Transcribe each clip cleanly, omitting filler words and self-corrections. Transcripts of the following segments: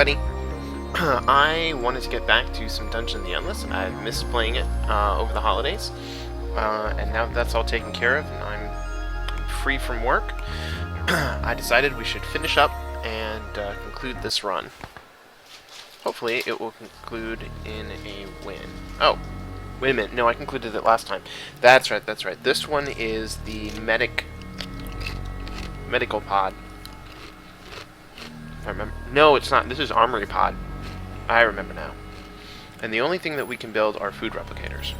Buddy, I wanted to get back to some Dungeon of the Endless, and I missed playing it over the holidays. And now that that's all taken care of, and I'm free from work, I decided we should finish up and conclude this run. Hopefully, it will conclude in a win. Oh, wait a minute. No, I concluded it last time. That's right, that's right. This one is the medical pod. If I remember. No, it's not. This is Armory Pod. I remember now. And the only thing that we can build are food replicators.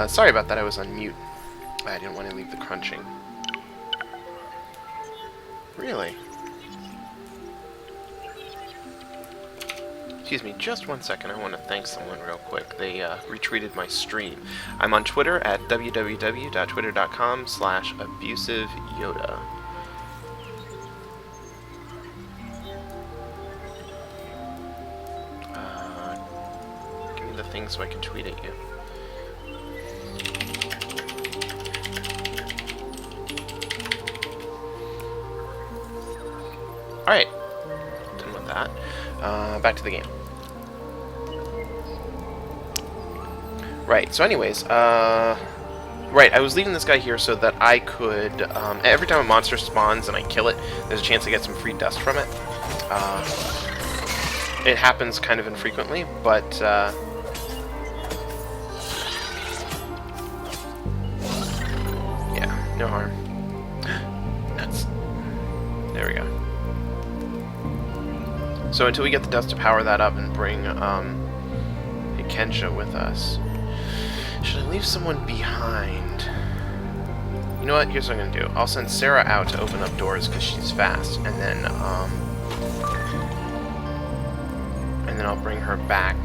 Sorry about that, I was on mute. I didn't want to leave the crunching. Really? Excuse me, just 1 second. I want to thank someone real quick. They retweeted my stream. I'm on Twitter at www.twitter.com/abusiveyoda. Give me the thing so I can tweet at you. Alright, done with that. Back to the game. Right, so anyways, right, I was leaving this guy here so that I could, every time a monster spawns and I kill it, there's a chance to get some free dust from it. It happens kind of infrequently, but, yeah, no harm. Nuts. There we go. So until we get the dust to power that up and bring Kensha with us, should I leave someone behind? You know what? Here's what I'm gonna do. I'll send Sarah out to open up doors because she's fast, and then I'll bring her back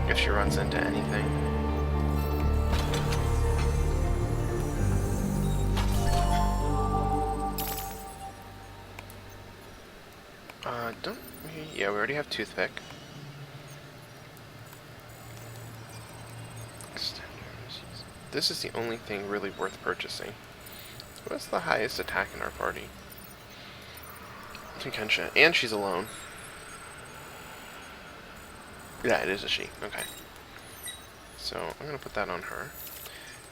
if she runs into anything. Yeah, we already have toothpick. This is the only thing really worth purchasing. What's the highest attack in our party? Kensha. And she's alone. Yeah, it is a she. Okay. So, I'm going to put that on her.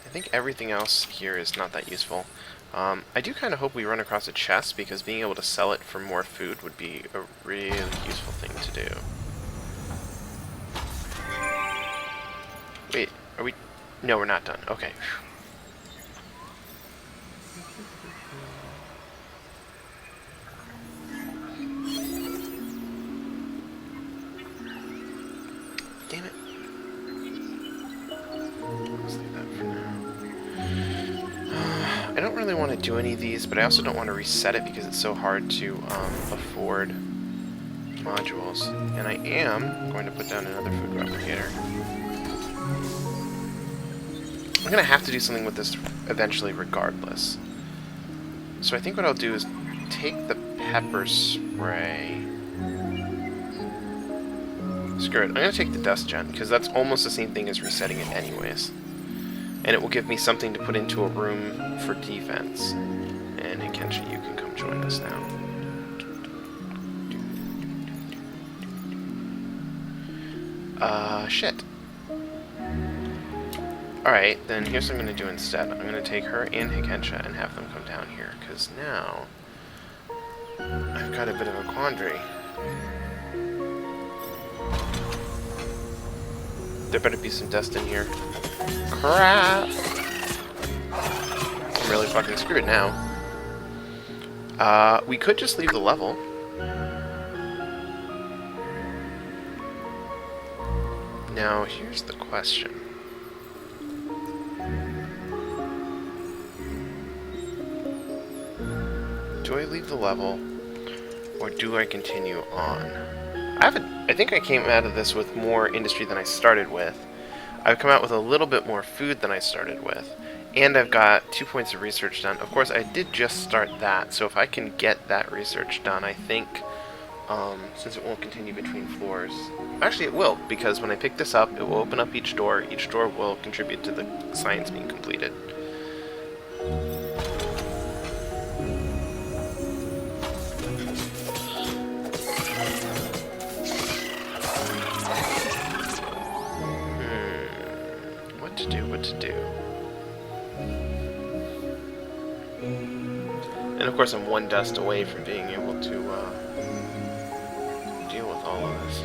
I think everything else here is not that useful. I do kind of hope we run across a chest, because being able to sell it for more food would be a really useful thing to do. Wait, are we... No, we're not done. Okay. Damn it. Let's leave that for now. I don't really want to do any of these, but I also don't want to reset it because it's so hard to afford modules. And I am going to put down another food replicator. I'm going to have to do something with this eventually regardless. So I think what I'll do is take the pepper spray. Screw it. I'm going to take the dust gen, because that's almost the same thing as resetting it anyways. And it will give me something to put into a room for defense. And Hikensha, you can come join us now. Shit. Alright, then here's what I'm going to do instead. I'm going to take her and Hikensha and have them come down here, because now I've got a bit of a quandary. There better be some dust in here. Crap! I'm really fucking screwed now. We could just leave the level. Now, here's the question. Do I leave the level, or do I continue on? I think I came out of this with more industry than I started with. I've come out with a little bit more food than I started with. And I've got 2 points of research done. Of course, I did just start that, so if I can get that research done, I think, since it won't continue between floors... Actually, it will, because when I pick this up, it will open up each door. Each door will contribute to the science being completed. What to do. And of course I'm one dust away from being able to deal with all of this.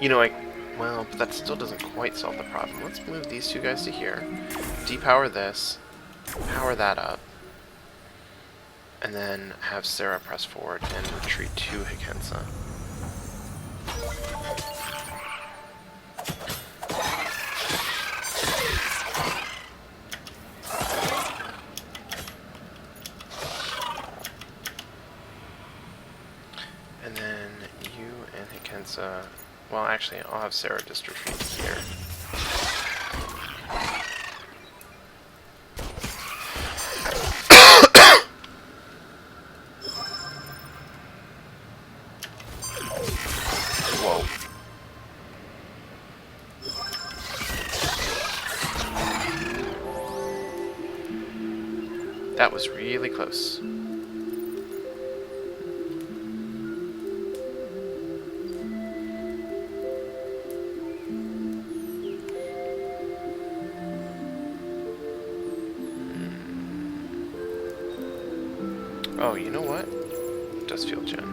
You know, well, but that still doesn't quite solve the problem. Let's move these two guys to here, depower this, power that up, and then have Sarah press forward and retreat to Hikensha. And then you and Hikensha... Well, actually, I'll have Sarah just retreat here. Whoa. That was really close. Oh, you know what? Dust field gen.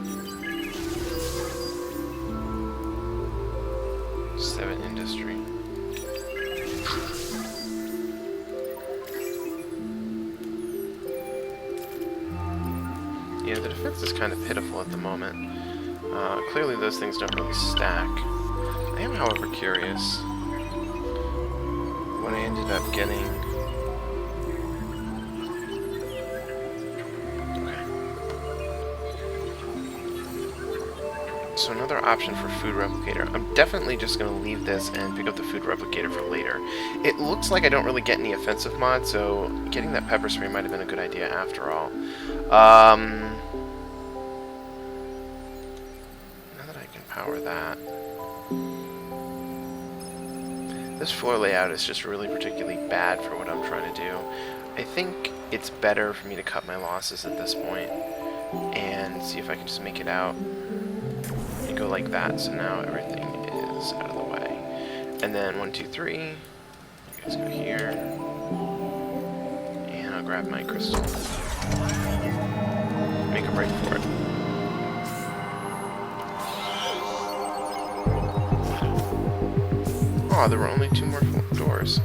7 industry. Yeah, the defense is kind of pitiful at the moment. Clearly those things don't really stack. I am, however, curious what I ended up getting. So another option for food replicator. I'm definitely just going to leave this and pick up the food replicator for later. It looks like I don't really get any offensive mod, so getting that pepper spray might have been a good idea after all. now that I can power that. This floor layout is just really particularly bad for what I'm trying to do. I think it's better for me to cut my losses at this point and see if I can just make it out and go like that. So now everything is out of the way. And then 1, 2, 3. You guys go here. And I'll grab my crystal. Make a break for it. Oh, there were only 2 more doors.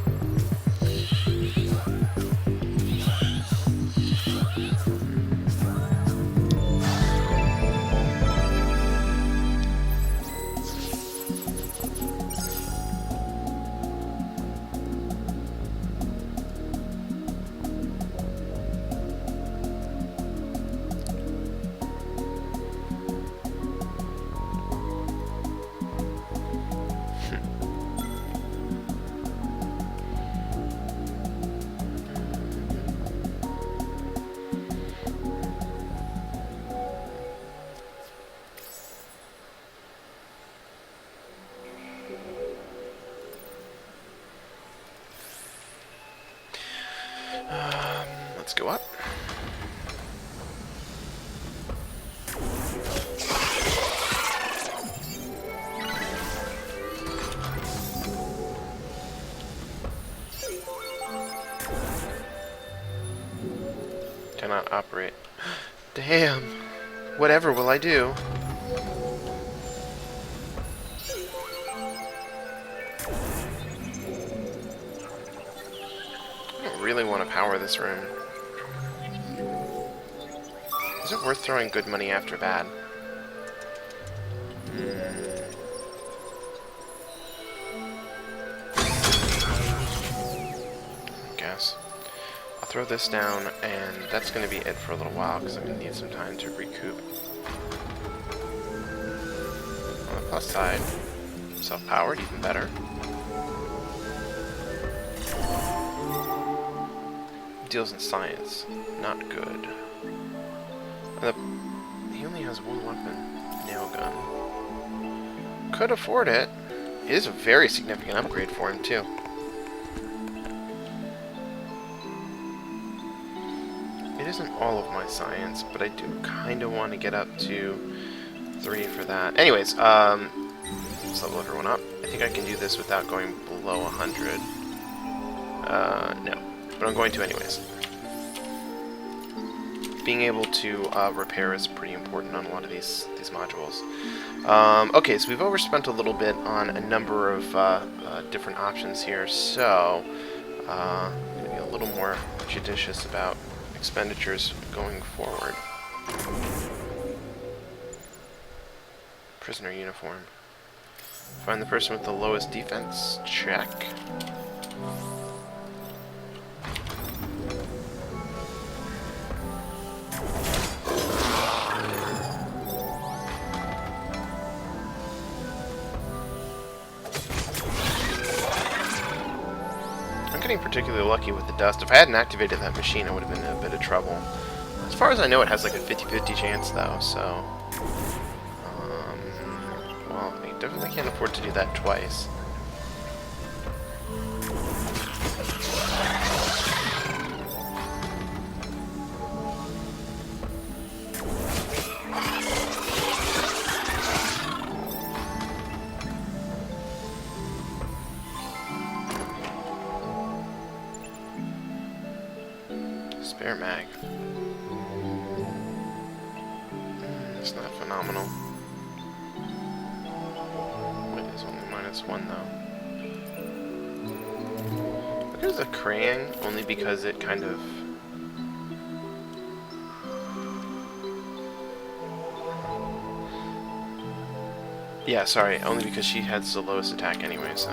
Let's go up. Cannot operate. Damn. Whatever will I do? I don't really want to power this room. Is it worth throwing good money after bad? I guess. I'll throw this down, and that's going to be it for a little while, because I'm going to need some time to recoup. On the plus side, self-powered, even better. Deals in science. Not good. He only has 1 weapon. Nail gun. Could afford it. It is a very significant upgrade for him, too. It isn't all of my science, but I do kind of want to get up to 3 for that. Anyways, let's level everyone up. I think I can do this without going below 100. No. But I'm going to anyways. Being able to repair is pretty important on a lot of these modules. Okay, so we've overspent a little bit on a number of different options here, so I'm going to be a little more judicious about expenditures going forward. Prisoner uniform. Find the person with the lowest defense. Check. Particularly lucky with the dust. If I hadn't activated that machine, I would have been in a bit of trouble. As far as I know, it has like a 50-50 chance though, so well, I definitely can't afford to do that twice. Spare mag. It's not phenomenal. It is only -1 though. Look at the Krang, only because it kind of... Yeah, sorry, only because she has the lowest attack anyway, so...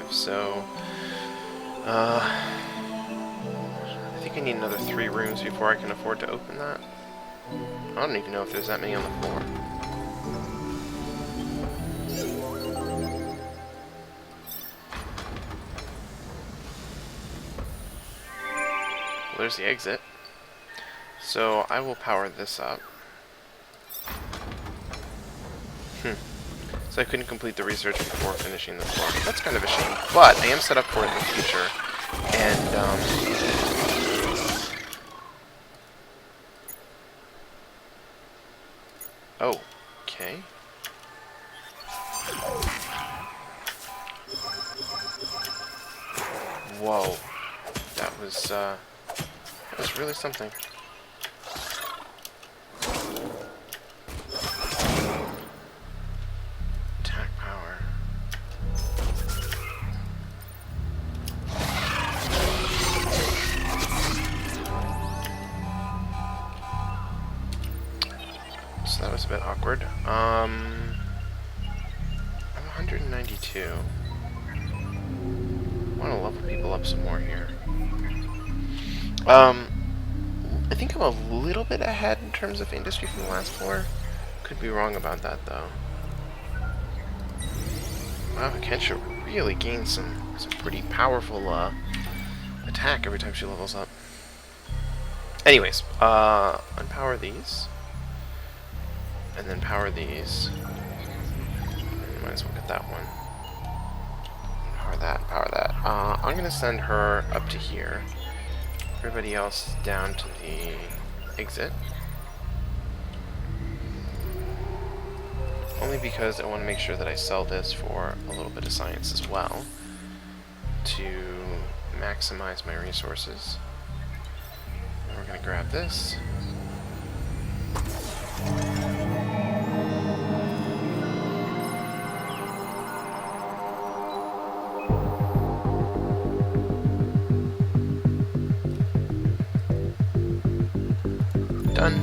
So I think I need another 3 rooms before I can afford to open that. I don't even know if there's that many on the floor. Well, there's the exit. So I will power this up. So I couldn't complete the research before finishing the floor. That's kind of a shame, but I am set up for it in the future. And, oh, okay. Whoa. That was really something. So that was a bit awkward. I'm 192. I want to level people up some more here. I think I'm a little bit ahead in terms of industry from the last floor. Could be wrong about that though. Wow, Kensha really gains some pretty powerful attack every time she levels up. Anyways, unpower these. And then power these. And might as well get that one. Power that, power that. I'm gonna send her up to here. Everybody else down to the exit. Only because I want to make sure that I sell this for a little bit of science as well. To maximize my resources. And we're gonna grab this. Done.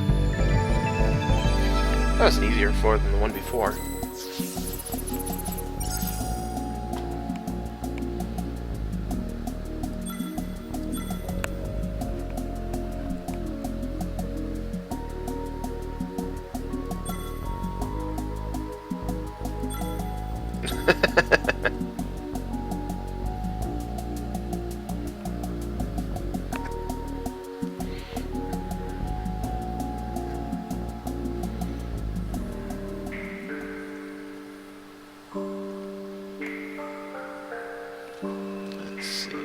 That was an easier floor than the one before. Let's see.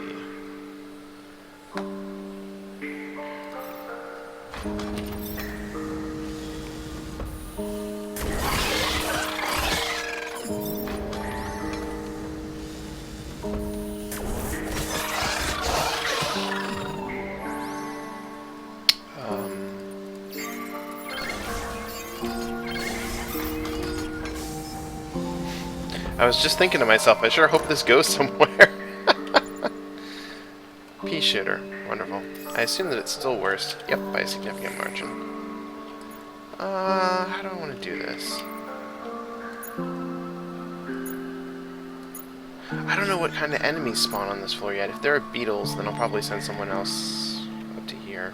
I was just thinking to myself, I sure hope this goes somewhere. Pea shooter. Wonderful. I assume that it's still worst. Yep, by a significant margin. How do I want to do this? I don't know what kind of enemies spawn on this floor yet. If there are beetles, then I'll probably send someone else up to here.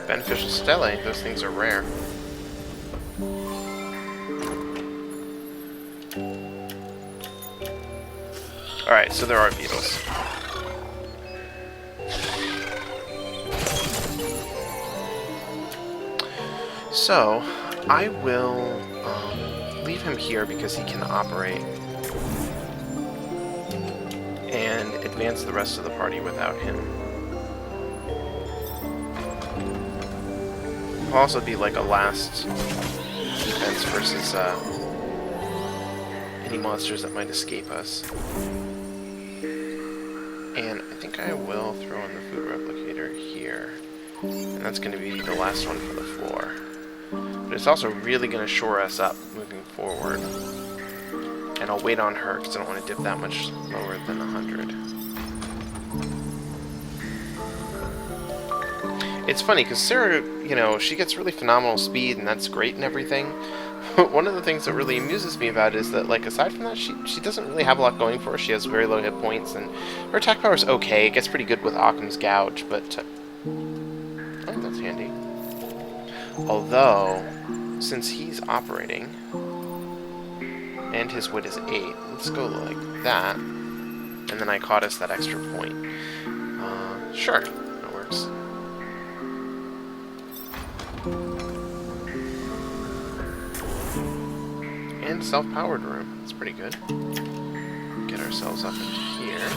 Beneficial Stellae, those things are rare. Alright, so there are beetles. So, I will leave him here because he can operate and advance the rest of the party without him. Will also be like a last defense versus any monsters that might escape us. And I think I will throw in the food replicator here. And that's going to be the last one for the floor. But it's also really going to shore us up moving forward. And I'll wait on her because I don't want to dip that much lower than 100. it's funny because Sarah, you know, she gets really phenomenal speed, and that's great and everything. But one of the things that really amuses me about it is that, like, aside from that, she doesn't really have a lot going for her. She has very low hit points, and her attack power is okay. It gets pretty good with Occam's Gouge, but oh, that's handy. Although, since he's operating, and his wit is 8, let's go like that, and then I caught us that extra point. Sure, that works. And self-powered room, that's pretty good. Get ourselves up into here.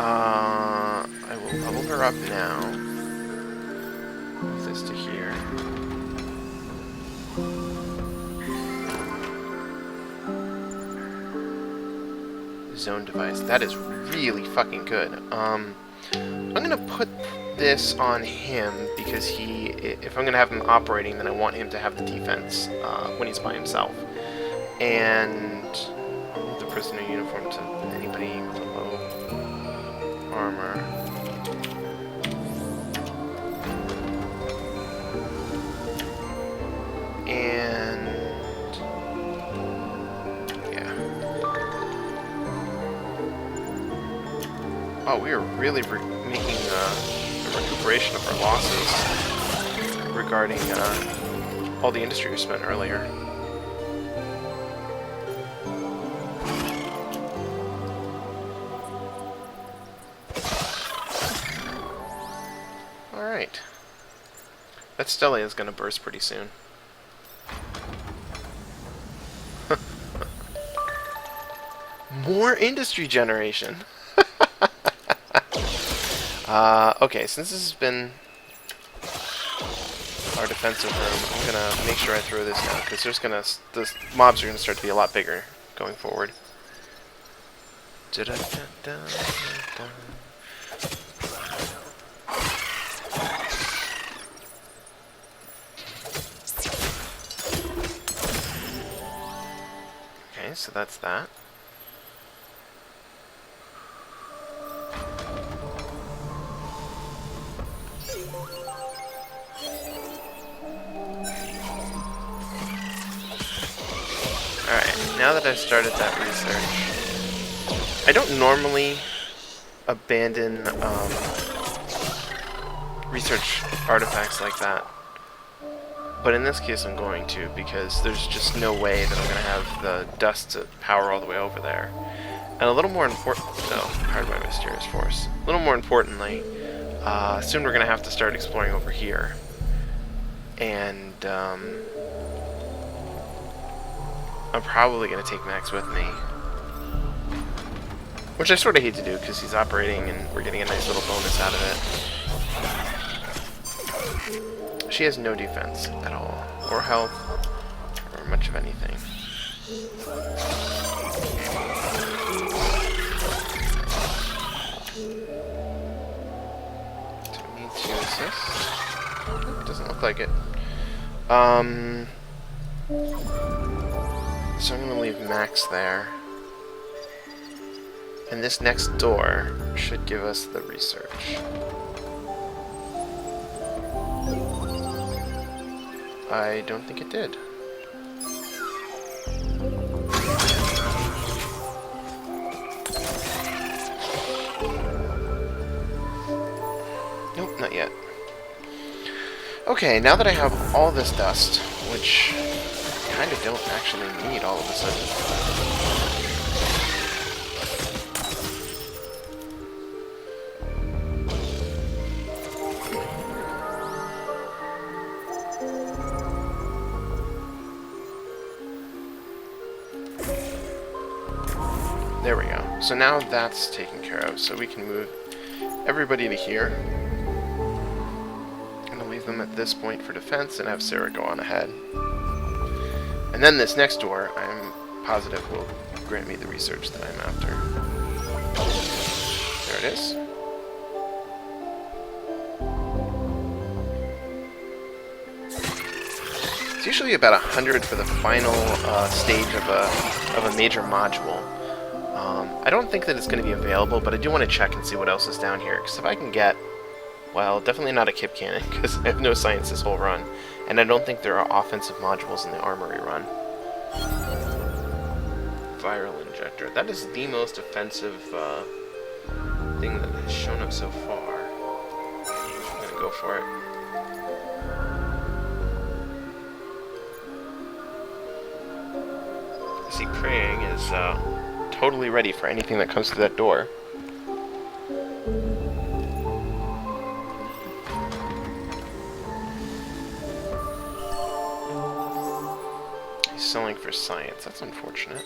I will level her up now. Move this to here. Zone device. That is really fucking good. I'm gonna put this on him because if I'm gonna have him operating, then I want him to have the defense when he's by himself. And I'll move the prisoner uniform to anybody with a low armor. And yeah. Oh, we are really making a recuperation of our losses regarding all the industry we spent earlier. Alright. That Stella is going to burst pretty soon. More industry generation! Okay, since this has been our defensive room, I'm gonna make sure I throw this now, because the mobs are gonna start to be a lot bigger going forward. Okay, so that's that. Alright, now that I've started that research, I don't normally abandon research artifacts like that, but in this case I'm going to, because there's just no way that I'm going to have the dust to power all the way over there. And a little more important, powered by Mysterious Force. A little more importantly, soon we're going to have to start exploring over here. And I'm probably going to take Max with me. Which I sort of hate to do, because he's operating and we're getting a nice little bonus out of it. She has no defense at all, or health, or much of anything. Do we need to assist? Nope, doesn't look like it. So I'm going to leave Max there. And this next door should give us the research. I don't think it did. Nope, not yet. Okay, now that I have all this dust, which I kind of don't actually need all of a sudden. There we go. So now that's taken care of, so we can move everybody to here. I'm going to leave them at this point for defense and have Sarah go on ahead. And then this next door, I'm positive will grant me the research that I'm after. There it is. It's usually about 100 for the final stage of a major module. I don't think that it's going to be available, but I do want to check and see what else is down here. Because if I can get, well, definitely not a Kip Cannon, because I have no science this whole run. And I don't think there are offensive modules in the Armory run. Viral Injector. That is the most offensive thing that has shown up so far. I'm going to go for it. See, Praying is totally ready for anything that comes through that door. He's selling for science. That's unfortunate.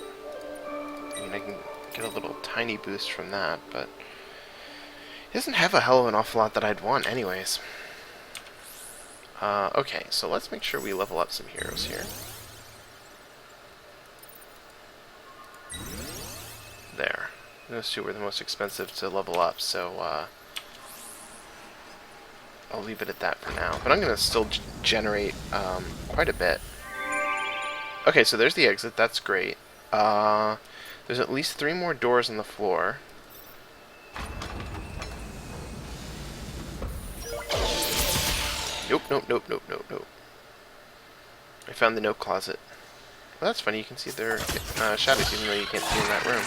I mean, I can get a little tiny boost from that, but he doesn't have a hell of an awful lot that I'd want anyways. Okay, so let's make sure we level up some heroes here. There. Those two were the most expensive to level up, so I'll leave it at that for now. But I'm going to still generate quite a bit. Okay, so there's the exit. That's great. There's at least 3 more doors on the floor. Nope, nope, nope, nope, nope, nope. I found the note closet. Well, that's funny. You can see their shadows even though you can't see in that room.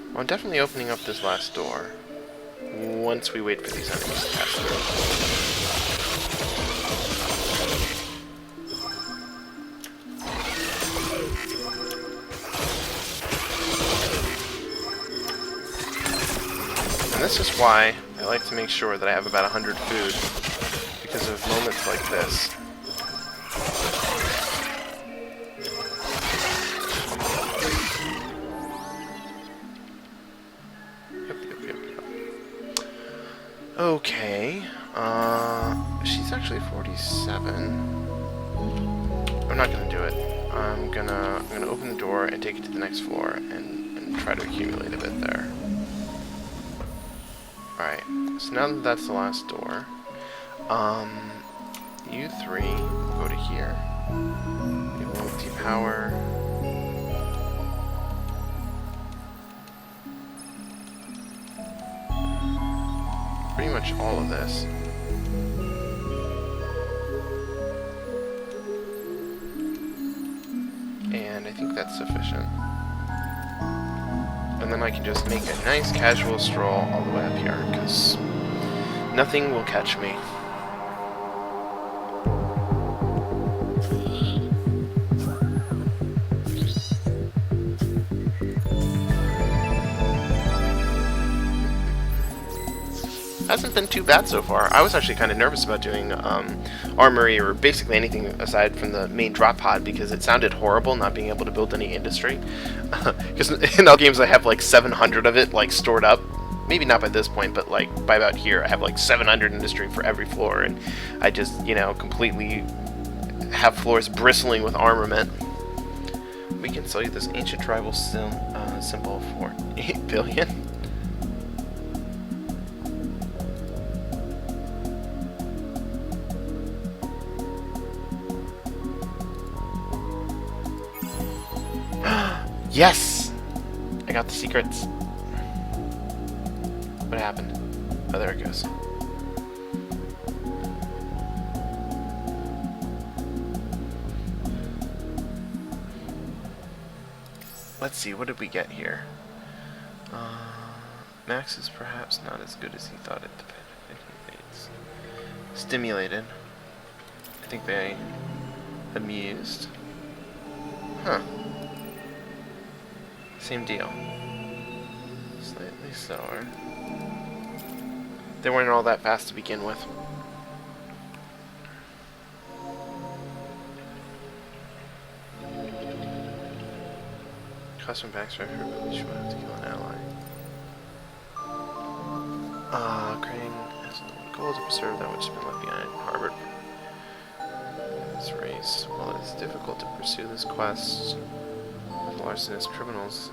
Well, I'm definitely opening up this last door once we wait for these enemies to pass through. And this is why I like to make sure that I have about 100 food, because of moments like this. Okay, she's actually 47. I'm not gonna do it. I'm gonna open the door and take it to the next floor and try to accumulate a bit there. Alright, so now that that's the last door, you 3 go to here. You will depower. Pretty much all of this. And I think that's sufficient. And then I can just make a nice casual stroll all the way up here, because nothing will catch me. Hasn't been too bad so far. I was actually kind of nervous about doing Armory or basically anything aside from the main drop pod because it sounded horrible not being able to build any industry. Because in other games I have like 700 of it like stored up. Maybe not by this point, but like by about here I have like 700 industry for every floor, and I just, you know, completely have floors bristling with armament. We can sell you this ancient tribal symbol for 8 billion. Yes! I got the secrets. What happened? Oh, there it goes. Let's see, what did we get here? Max is perhaps not as good as he thought it depended. It's stimulated. I think they amused. Huh. Same deal. Slightly slower. They weren't all that fast to begin with. Custom backstrike for ability should have to kill an ally. Crane has no goal to preserve that which has been left behind. Harvard. this race. While it is difficult to pursue this quest with larcenous criminals.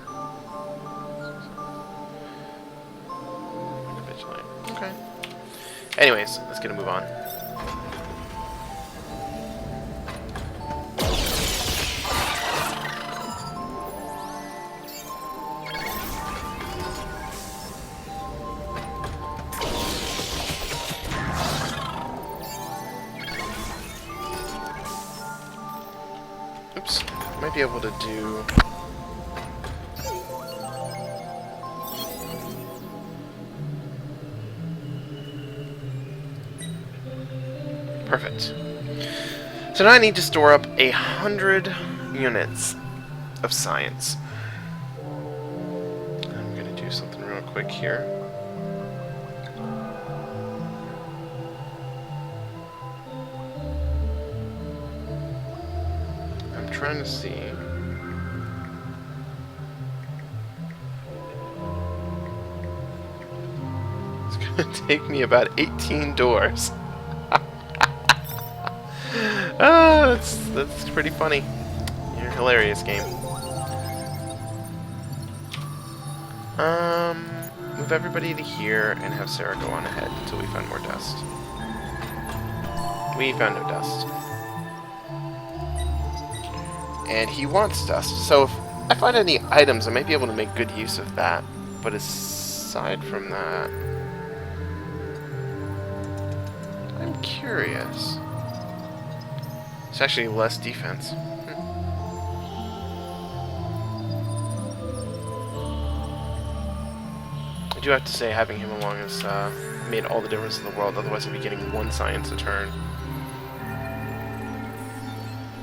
Okay. Anyways, let's get a move on. Oops. Might be able to do... Perfect. So now I need to store up 100 units of science. I'm going to do something real quick here. I'm trying to see... It's going to take me about 18 doors. Ah, that's pretty funny. You're a hilarious game. Move everybody to here and have Sarah go on ahead until we find more dust. We found no dust. And he wants dust, so if I find any items, I might be able to make good use of that. But aside from that, I'm curious. It's actually less defense. I do have to say, having him along has made all the difference in the world, otherwise I'd be getting 1 science a turn.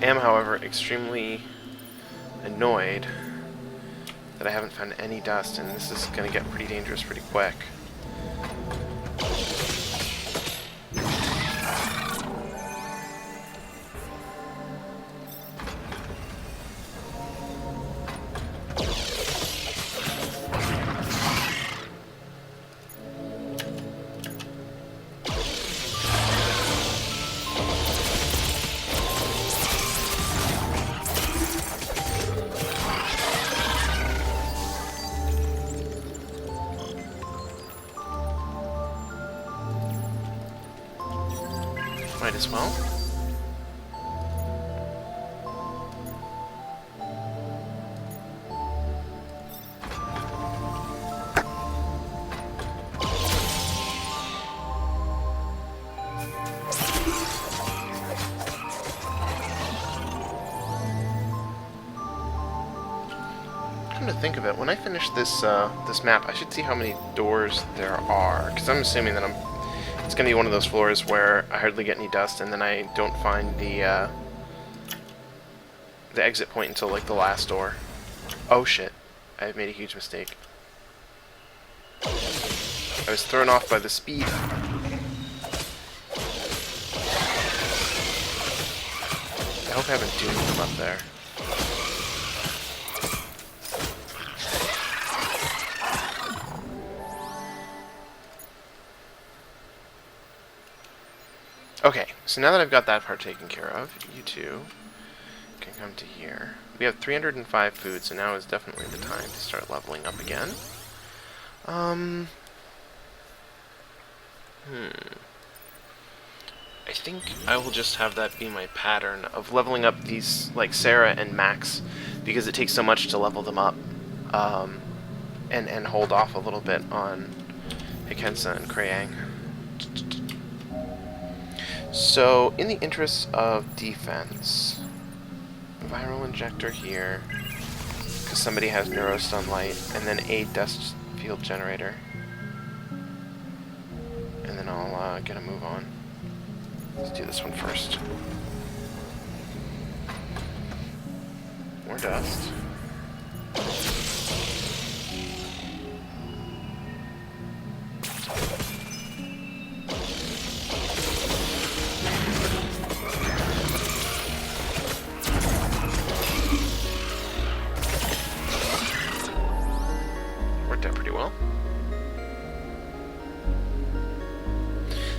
Am, however, extremely annoyed that I haven't found any dust, and this is going to get pretty dangerous pretty quick. Might as well. Come to think of it, when I finish this this map, I should see how many doors there are, because I'm assuming that it's going to be one of those floors where I hardly get any dust, and then I don't find the exit point until, like, the last door. Oh, shit. I've made a huge mistake. I was thrown off by the speed. I hope I haven't doomed them up there. Okay, so now that I've got that part taken care of, you two can come to here. We have 305 food, so now is definitely the time to start leveling up again. I think I will just have that be my pattern of leveling up these, like Sarah and Max, because it takes so much to level them up, and hold off a little bit on Hikensa and Krayang. So, in the interests of defense, viral injector here, because somebody has neurostun light, and then a dust field generator, and then I'll get a move on. Let's do this one first. More dust.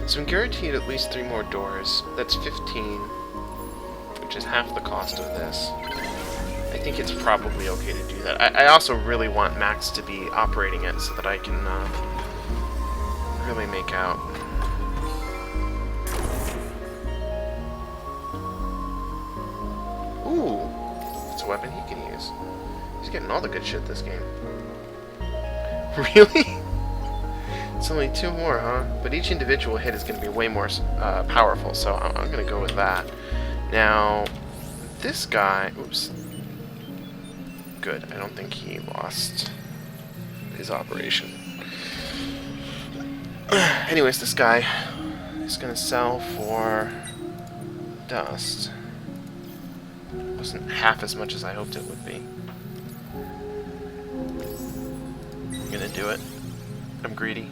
So I'm guaranteed at least 3 more doors. That's 15. which is half the cost of this, I think it's probably okay to do that. I also really want Max to be operating it so that I can really make out. Ooh, it's a weapon he can use. He's getting all the good shit this game. Really? It's only 2 more, huh? But each individual hit is going to be way more powerful, so I'm going to go with that. Now, this guy... Oops. Good. I don't think he lost his operation. Anyways, this guy is going to sell for dust. Wasn't half as much as I hoped it would be. I'm going to do it. I'm greedy.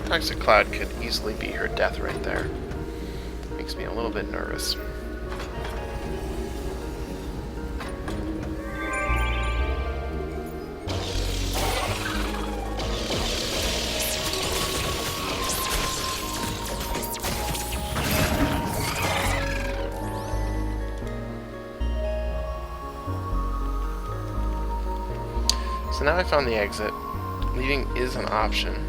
Toxic Cloud could easily be her death right there. Makes me a little bit nervous. So now I found the exit. Leaving is an option.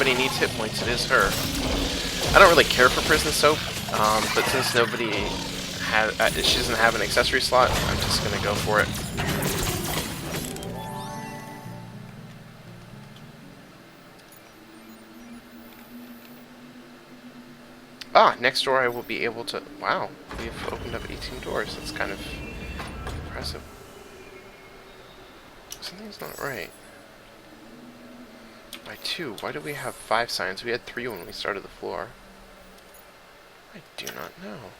Needs hit points, it is her. I don't really care for Prison Soap, but since nobody has, she doesn't have an accessory slot, I'm just gonna go for it. Ah, next door I will be able to... Wow, we've opened up 18 doors. That's kind of impressive. Something's not right. By 2. Why do we have 5 signs? We had 3 when we started the floor. I do not know.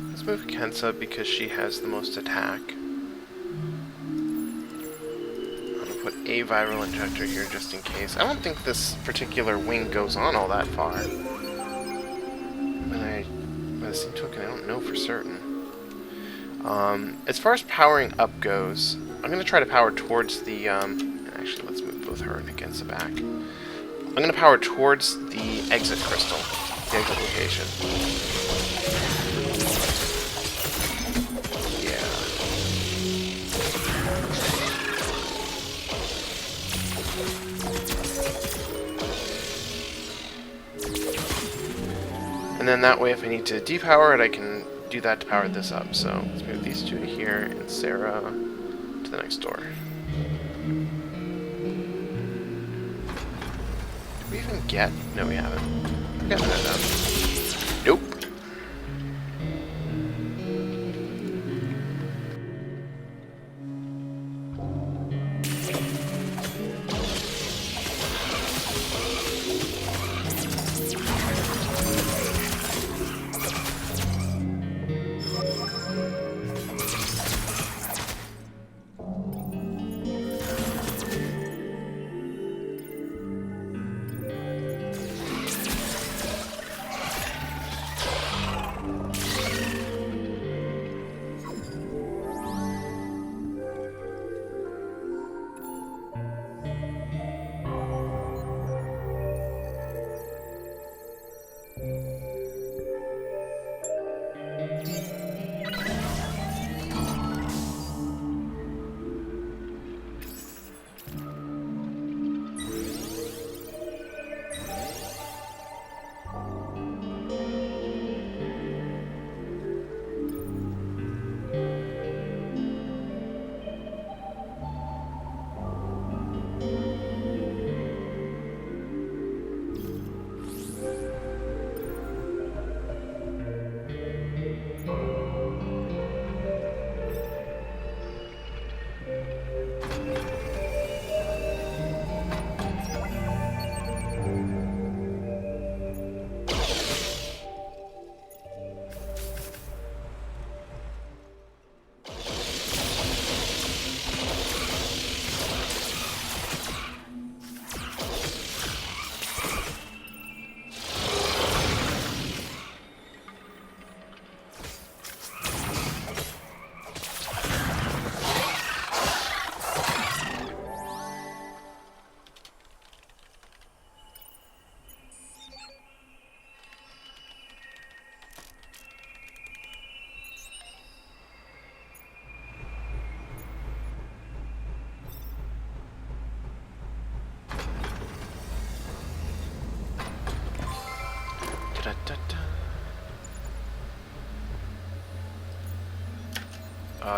Let's move Kensa because she has the most attack. I'm gonna put a viral injector here just in case. I don't think this particular wing goes on all that far. But by the same token, I don't know for certain. As far as powering up goes, I'm gonna try to power towards the actually let's move both her and Kensa back. I'm gonna power towards the exit crystal, the exit location. And then that way, if I need to depower it, I can do that to power this up. So let's move these 2 to here, and Sarah to the next door. Did we even get? No, we haven't. We haven't done that. Nope.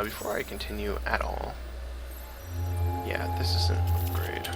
Before I continue at all, yeah, this is an upgrade.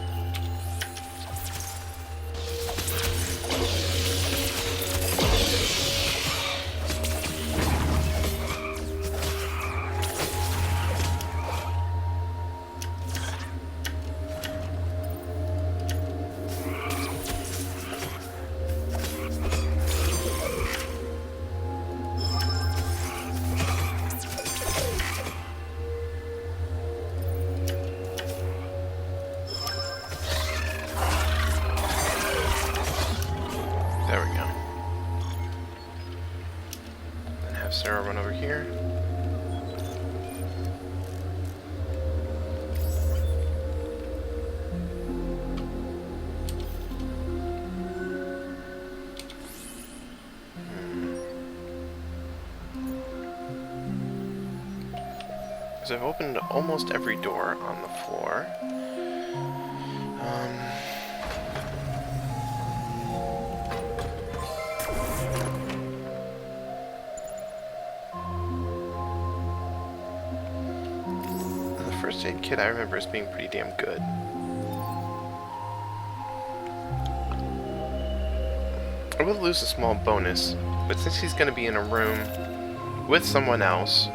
There we go. Then have Sarah run over here. So I've opened almost every door on the floor. The first aid kit I remember as being pretty damn good. I will lose a small bonus, but since he's going to be in a room with someone else,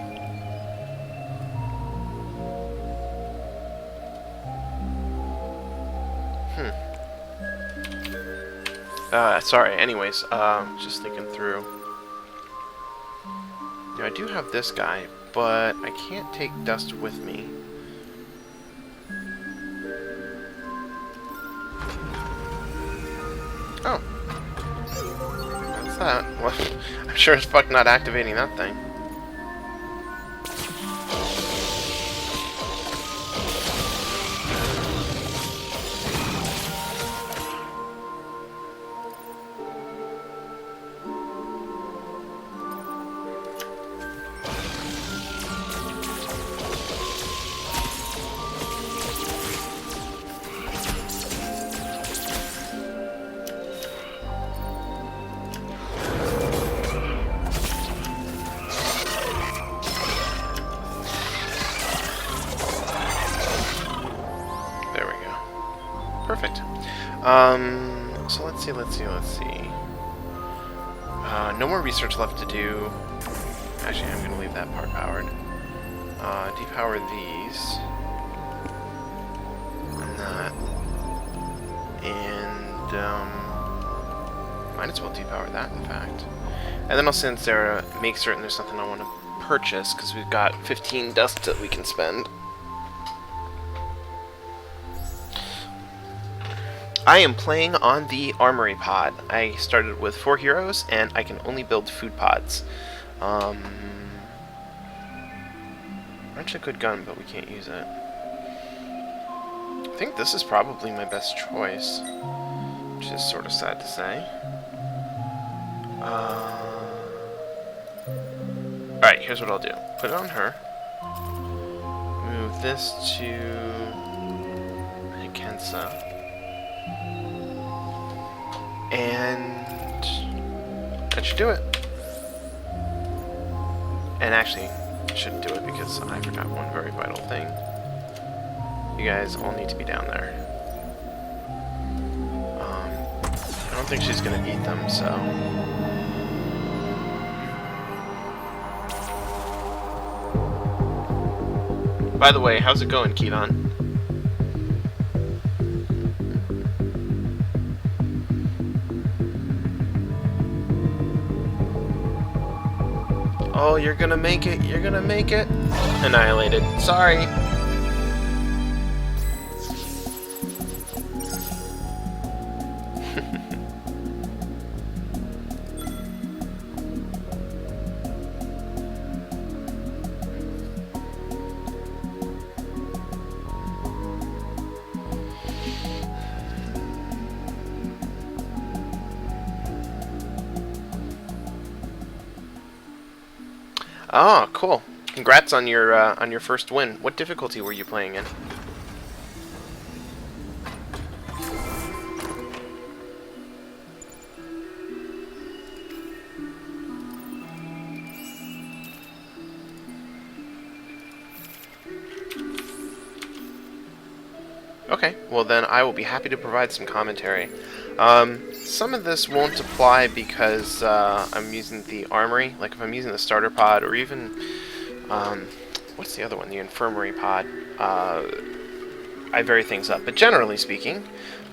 sorry, anyways, just thinking through. You know, I do have this guy, but I can't take Dust with me. Oh. What's that? Well, I'm sure as fuck not activating that thing. Perfect. So let's see. No more research left to do. Actually, I'm going to leave that part powered. Depower these. And that. And, might as well depower that, in fact. And then I'll send Sarah, make certain there's something I want to purchase, because we've got 15 dust that we can spend. I am playing on the Armory Pod. I started with 4 heroes, and I can only build food pods. Actually a good gun, but we can't use it. I think this is probably my best choice, which is sort of sad to say. Alright, here's what I'll do. Put it on her. Move this to Kensa. And that should do it. And actually, I shouldn't do it because I forgot one very vital thing. You guys all need to be down there. I don't think she's gonna eat them, so. By the way, how's it going, Keaton? Oh, you're gonna make it. You're gonna make it. Annihilated. Sorry. Oh, cool. Congrats on your first win. What difficulty were you playing in? Okay, well then I will be happy to provide some commentary. Some of this won't apply because I'm using the armory. Like if I'm using the starter pod or even, what's the other one? The infirmary pod. I vary things up. But generally speaking,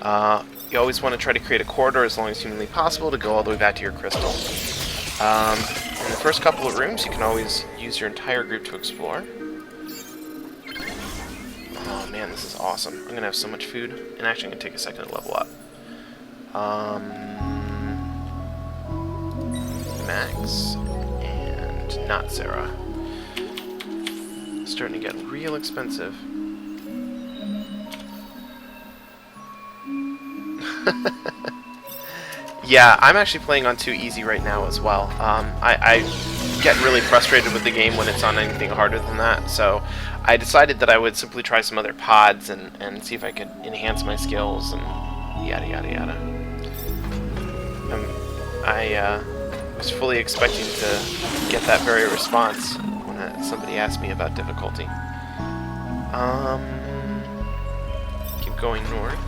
you always want to try to create a corridor as long as humanly possible to go all the way back to your crystal. In the first couple of rooms, you can always use your entire group to explore. Oh man, this is awesome. I'm gonna have so much food, and actually I'm gonna take a second to level up. Max, and not Sarah. Starting to get real expensive. Yeah, I'm actually playing on 2 easy right now as well. I get really frustrated with the game when it's on anything harder than that, so I decided that I would simply try some other pods and see if I could enhance my skills and yada yada yada. I was fully expecting to get that very response when somebody asked me about difficulty. Keep going north.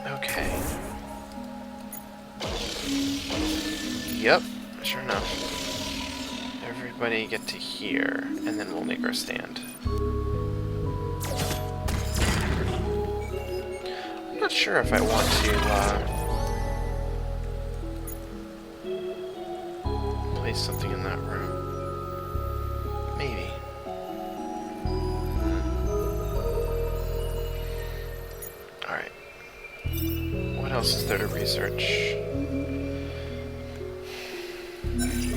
Okay. Yep, sure enough. Everybody get to here, and then we'll make our stand. I'm not sure if I want to place something in that room. Maybe. Alright. What else is there to research?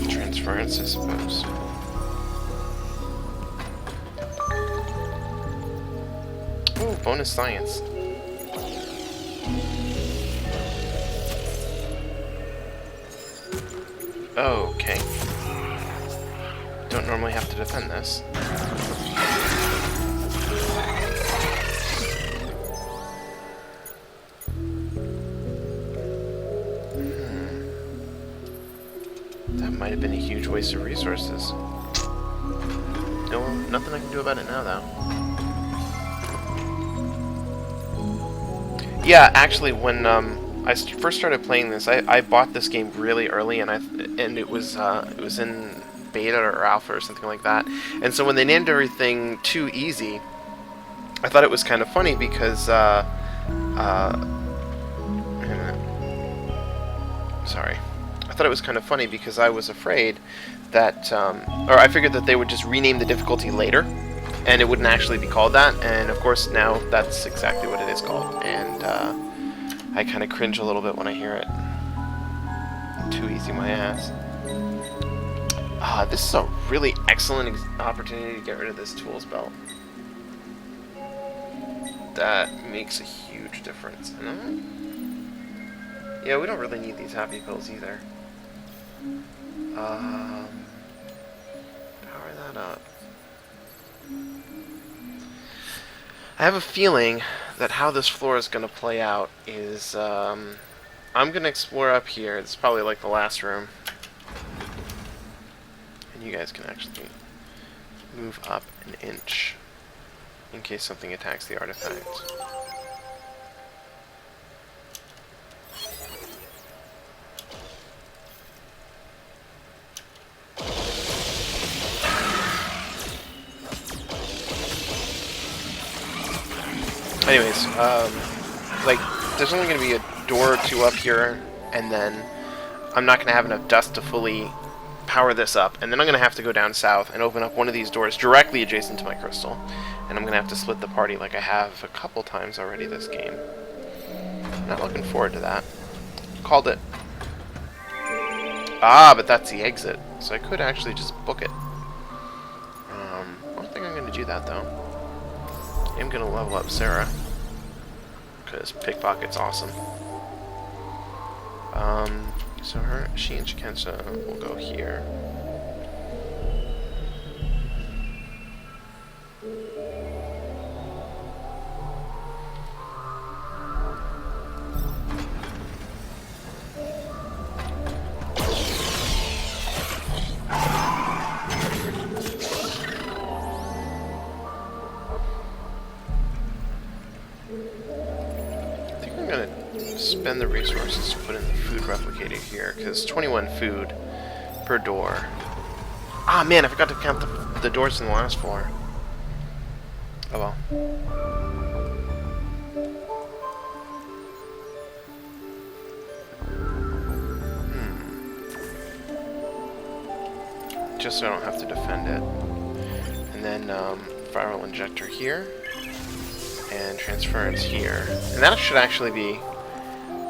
Transference, I suppose. Ooh, bonus science. Okay. Don't normally have to defend this. That might have been a huge waste of resources. No, nothing I can do about it now, though. Yeah, actually, when I first started playing this, I bought this game really early, and it was in beta or alpha or something like that. And so when they named everything Too Easy, I thought it was kind of funny because sorry. I thought it was kind of funny because I was afraid that, or I figured that they would just rename the difficulty later, and it wouldn't actually be called that, and of course now that's exactly what it is called, and I kind of cringe a little bit when I hear it. Too easy, my ass. This is a really excellent opportunity to get rid of this tools belt. That makes a huge difference. Yeah, we don't really need these happy pills either. Power that up. I have a feeling that how this floor is going to play out is, I'm going to explore up here. It's probably like the last room. And you guys can actually move up an inch in case something attacks the artifact. Anyways, like, there's only going to be a door or two up here, and then I'm not going to have enough dust to fully power this up, and then I'm going to have to go down south and open up one of these doors directly adjacent to my crystal, and I'm going to have to split the party like I have a couple times already this game. Not looking forward to that. Called it. Ah, but that's the exit, so I could actually just book it. I don't think I'm going to do that, though. I'm going to level up Sarah, because Pickpocket's awesome. So she and Shikensa will go here. spend the resources to put in the food replicator here, because 21 food per door. Ah, man, I forgot to count the doors in the last floor. Oh well. Just so I don't have to defend it. And then viral injector here. And transference here. And that should actually be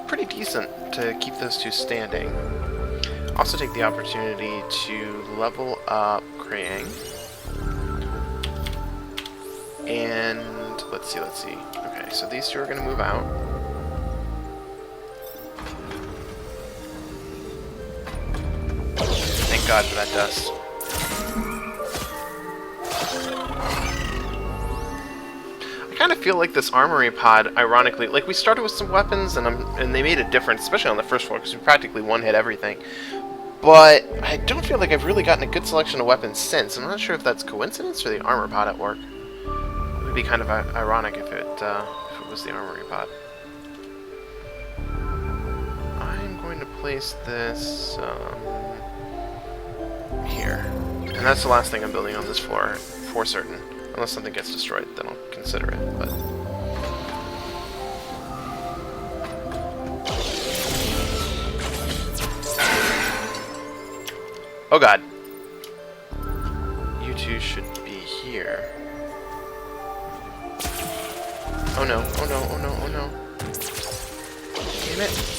pretty decent to keep those two standing. Also take the opportunity to level up Krayang. And let's see. Okay, so these two are going to move out. Thank God for that dust. I kind of feel like this armory pod, ironically, like we started with some weapons and they made a difference, especially on the first floor, because we practically one-hit everything. But I don't feel like I've really gotten a good selection of weapons since. I'm not sure if that's coincidence or the armor pod at work. It would be kind of ironic if it was the armory pod. I'm going to place this here. And that's the last thing I'm building on this floor, for certain. Unless something gets destroyed, then I'll consider it, but... Oh god. You two should be here. Oh no, oh no, oh no, oh no. Damn it.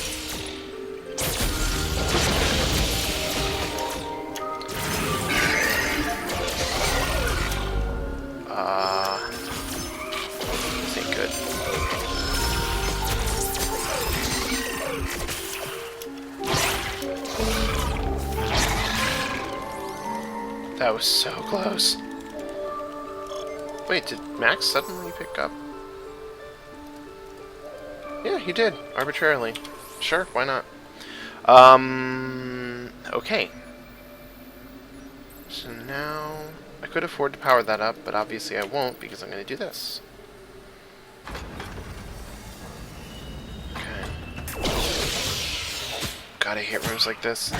This ain't good. That was so close. Wait, did Max suddenly pick up? Yeah, he did, arbitrarily. Sure, why not? Okay. So now... I could afford to power that up, but obviously I won't because I'm going to do this. Okay. God, I hate rooms like this.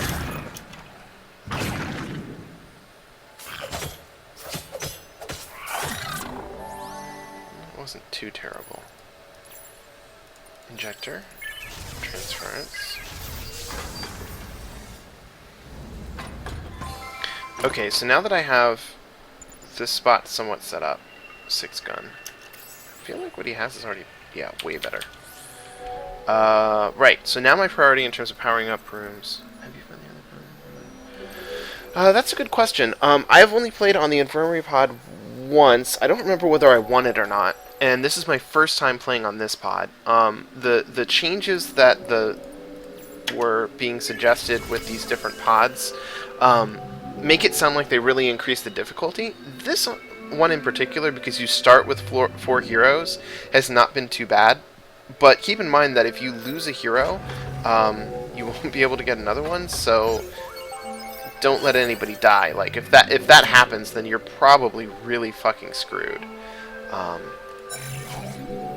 It wasn't too terrible. Injector. Transference. Okay, so now that I have this spot somewhat set up, 6-gun. I feel like what he has is already, yeah, way better. Right, so now my priority in terms of powering up rooms. Have you found the other room? That's a good question. I've only played on the Infirmary pod once. I don't remember whether I won it or not, and this is my first time playing on this pod. The changes that were being suggested with these different pods, make it sound like they really increase the difficulty. This one in particular, because you start with 4 heroes, has not been too bad. But keep in mind that if you lose a hero, you won't be able to get another one, so don't let anybody die. Like, if that happens, then you're probably really fucking screwed.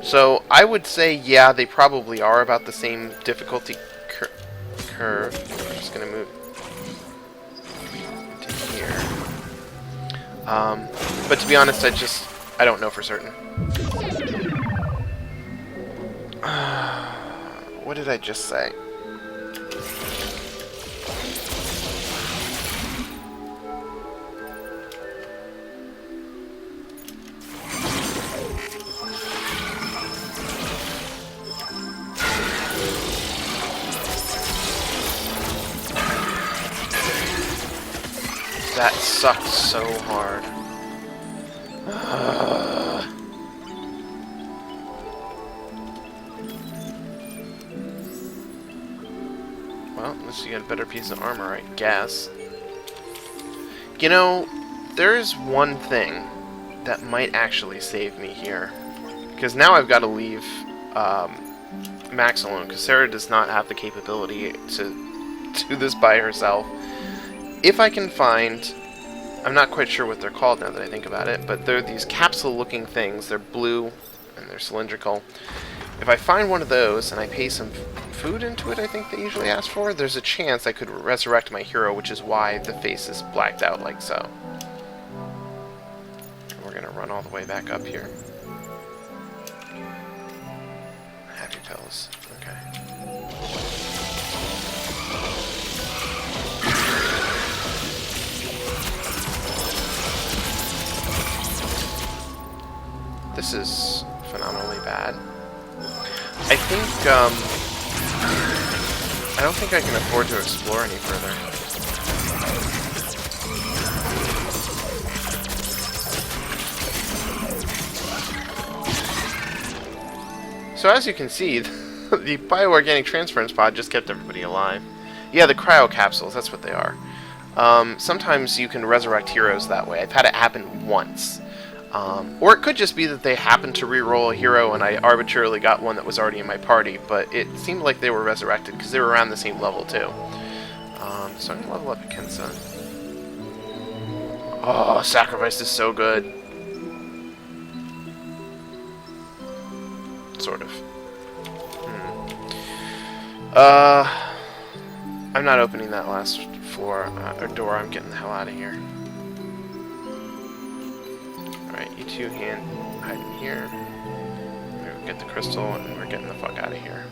So I would say, yeah, they probably are about the same difficulty curve. I'm just gonna move here. But to be honest, I don't know for certain. What did I just say? That sucked so hard. Well, unless you get a better piece of armor, I guess. You know, there's one thing that might actually save me here. Because now I've got to leave Max alone, because Sarah does not have the capability to do this by herself. If I can find... I'm not quite sure what they're called now that I think about it, but they're these capsule-looking things. They're blue, and they're cylindrical. If I find one of those, and I pay some food into it, I think they usually ask for, there's a chance I could resurrect my hero, which is why the face is blacked out like so. We're gonna run all the way back up here. Happy pills. Okay. This is phenomenally bad. I think, I don't think I can afford to explore any further. So as you can see, the bioorganic transference pod just kept everybody alive. Yeah, the cryo capsules, that's what they are. Sometimes you can resurrect heroes that way. I've had it happen once. Or it could just be that they happened to re-roll a hero and I arbitrarily got one that was already in my party, but it seemed like they were resurrected because they were around the same level too. So I'm going to level up Kensa. Oh, Sacrifice is so good. Sort of. I'm not opening that last floor, or door. I'm getting the hell out of here. Alright, you two hide in here. We'll get the crystal and we're getting the fuck out of here.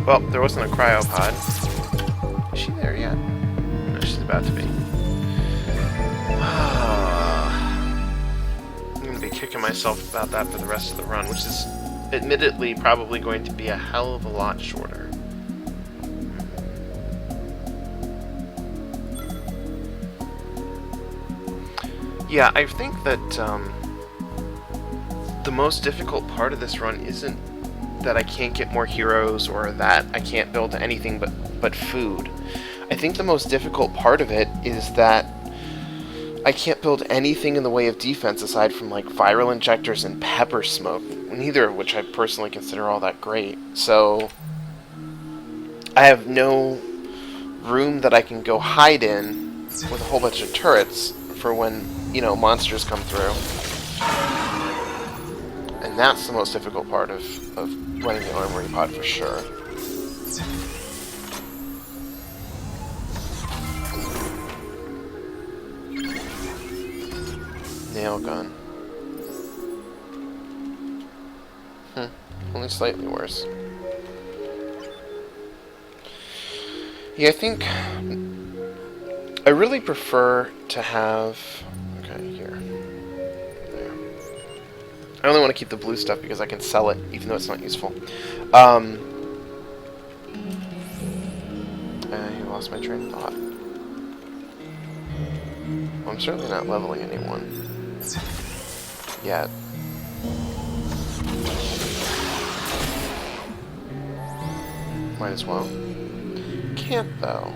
Well, there wasn't a cryopod. Is she there yet? No, she's about to be. I'm going to be kicking myself about that for the rest of the run, which is admittedly probably going to be a hell of a lot shorter. Yeah, I think that the most difficult part of this run isn't that I can't get more heroes or that I can't build anything but food. I think the most difficult part of it is that I can't build anything in the way of defense aside from like viral injectors and pepper smoke, neither of which I personally consider all that great. So I have no room that I can go hide in with a whole bunch of turrets for when, you know, monsters come through. And that's the most difficult part of running the armory pod for sure. Nail gun. Only slightly worse. Yeah, I think I really prefer to have... Okay, here. There. I only want to keep the blue stuff because I can sell it, even though it's not useful. I lost my train of thought. Well, I'm certainly not leveling anyone. Yet. Might as well. Can't, though.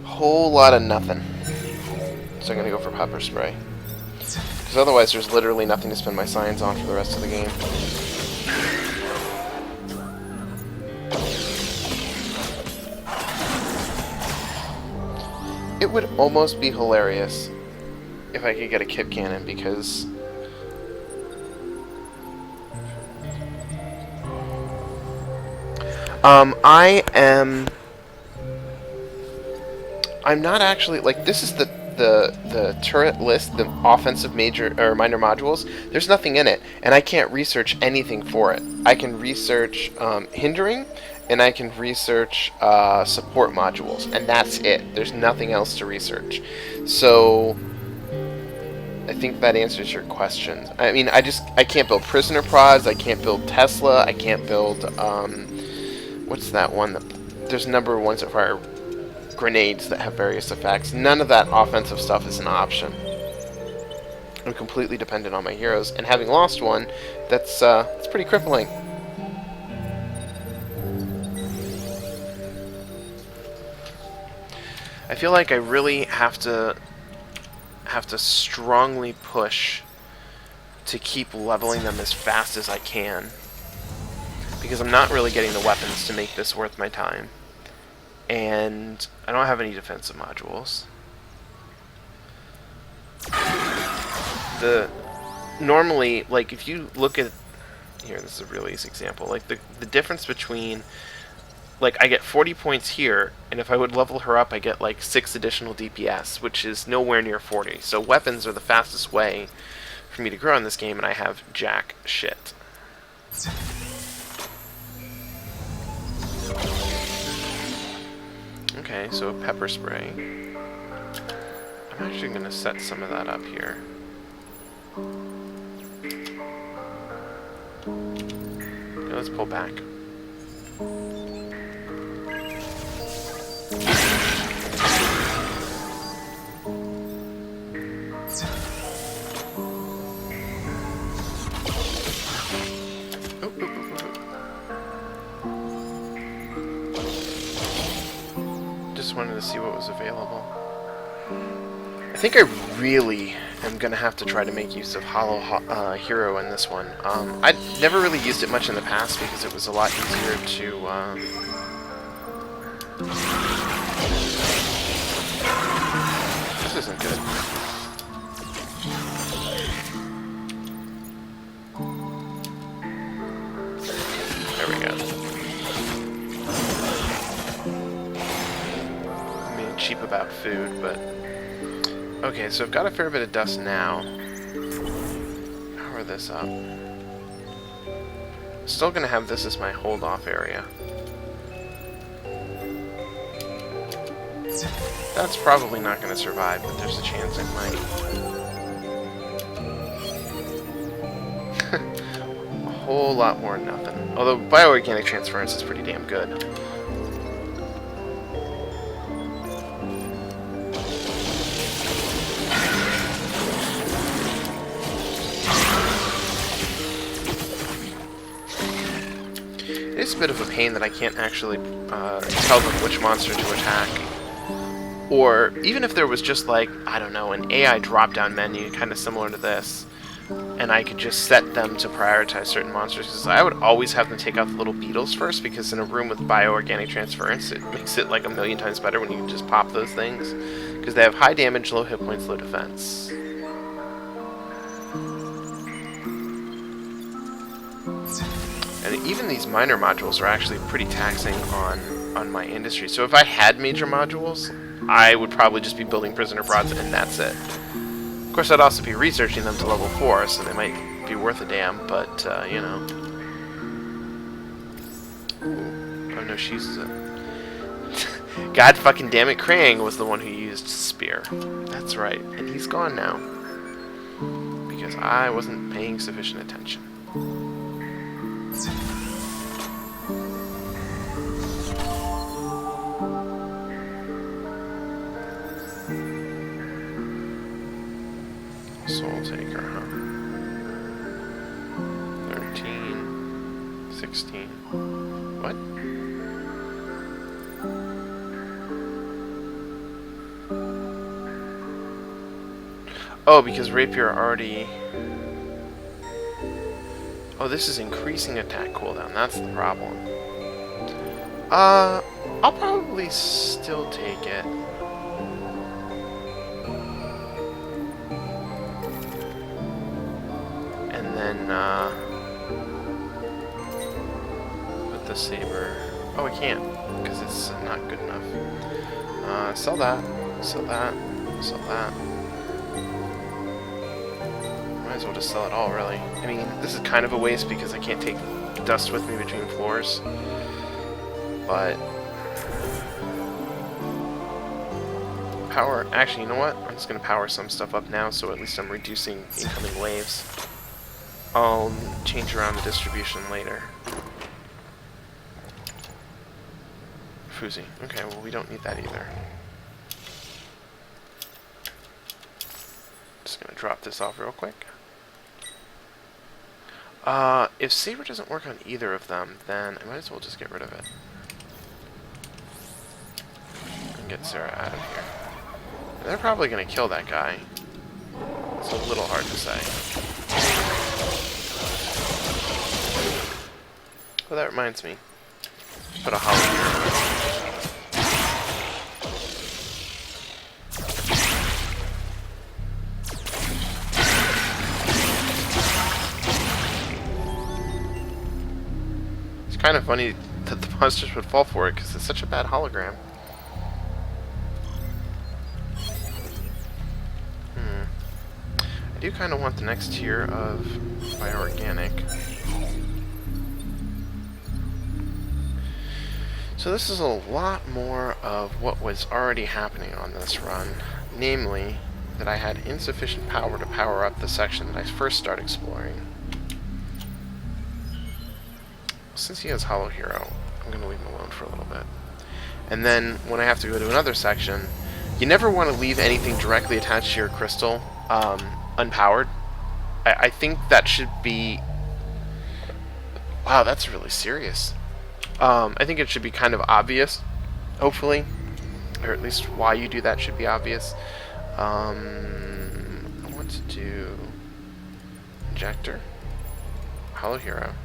Whole lot of nothing. So I'm gonna go for pepper spray. Because otherwise there's literally nothing to spend my science on for the rest of the game. It would almost be hilarious if I could get a kip cannon, because I'm not actually, like, this is the turret list, the offensive major or minor modules. There's nothing in it, and I can't research anything for it. I can research hindering, and I can research support modules, and that's it. There's nothing else to research. So I think that answers your question. I mean, I can't build prisoner prods, I can't build Tesla, I can't build what's that one? There's a number of ones that fire grenades that have various effects. None of that offensive stuff is an option. I'm completely dependent on my heroes, and having lost one, that's pretty crippling. I feel like I really have to strongly push to keep leveling them as fast as I can, because I'm not really getting the weapons to make this worth my time, and I don't have any defensive modules. Normally, like, if you look at here, this is a really easy example. Like the difference between, like, I get 40 points here, and if I would level her up, I get like 6 additional DPS, which is nowhere near 40. So weapons are the fastest way for me to grow in this game, and I have jack shit. Okay, so a pepper spray. I'm actually going to set some of that up here. Okay, let's pull back. Just wanted to see what was available. I think I really am going to have to try to make use of Hollow Hero in this one. I'd never really used it much in the past because it was a lot easier to... This isn't good. There we go. I'm being cheap about food, but... Okay, so I've got a fair bit of dust now. Power this up. Still gonna have this as my hold-off area. That's probably not gonna survive, but there's a chance it might. A whole lot more than nothing. Although bioorganic transference is pretty damn good. It's a bit of a pain that I can't actually tell them which monster to attack. Or even if there was just, like, I don't know, an AI drop-down menu kind of similar to this, and I could just set them to prioritize certain monsters, because I would always have them take out the little beetles first, because in a room with bioorganic transference, it makes it like a million times better when you can just pop those things, because they have high damage, low hit points, low defense. And even these minor modules are actually pretty taxing on my industry. So if I had major modules, I would probably just be building prisoner prods and that's it. Of course, I'd also be researching them to level 4, so they might be worth a damn, but, you know. Ooh. Oh no, she's God fucking damn it, Krang was the one who used Spear. That's right, and he's gone now. Because I wasn't paying sufficient attention. Soul Taker, huh? 13, 16. What? Oh, because Rapier already... Oh, this is increasing attack cooldown. That's the problem. I'll probably still take it. And then, with the saber... Oh, I can't, because it's not good enough. Sell that. Sell that. Sell that. Might as well just sell it all, really. I mean, this is kind of a waste because I can't take dust with me between floors. But... Power... Actually, you know what? I'm just going to power some stuff up now, so at least I'm reducing incoming waves. I'll change around the distribution later. Fuzzy. Okay, well, we don't need that either. Just going to drop this off real quick. If Saber doesn't work on either of them, then I might as well just get rid of it. and get Sarah out of here. And they're probably going to kill that guy. It's a little hard to say. Well, that reminds me. Put a hollow here. It's kind of funny that the monsters would fall for it because it's such a bad hologram. I do kind of want the next tier of bioorganic. So this is a lot more of what was already happening on this run, namely that I had insufficient power to power up the section that I first started exploring. Since he has Hollow Hero, I'm going to leave him alone for a little bit. And then when I have to go to another section, you never want to leave anything directly attached to your crystal unpowered. I think that should be... Wow, that's really serious. I think it should be kind of obvious, hopefully. Or at least why you do that should be obvious. I want to do... Injector. Hollow Hero.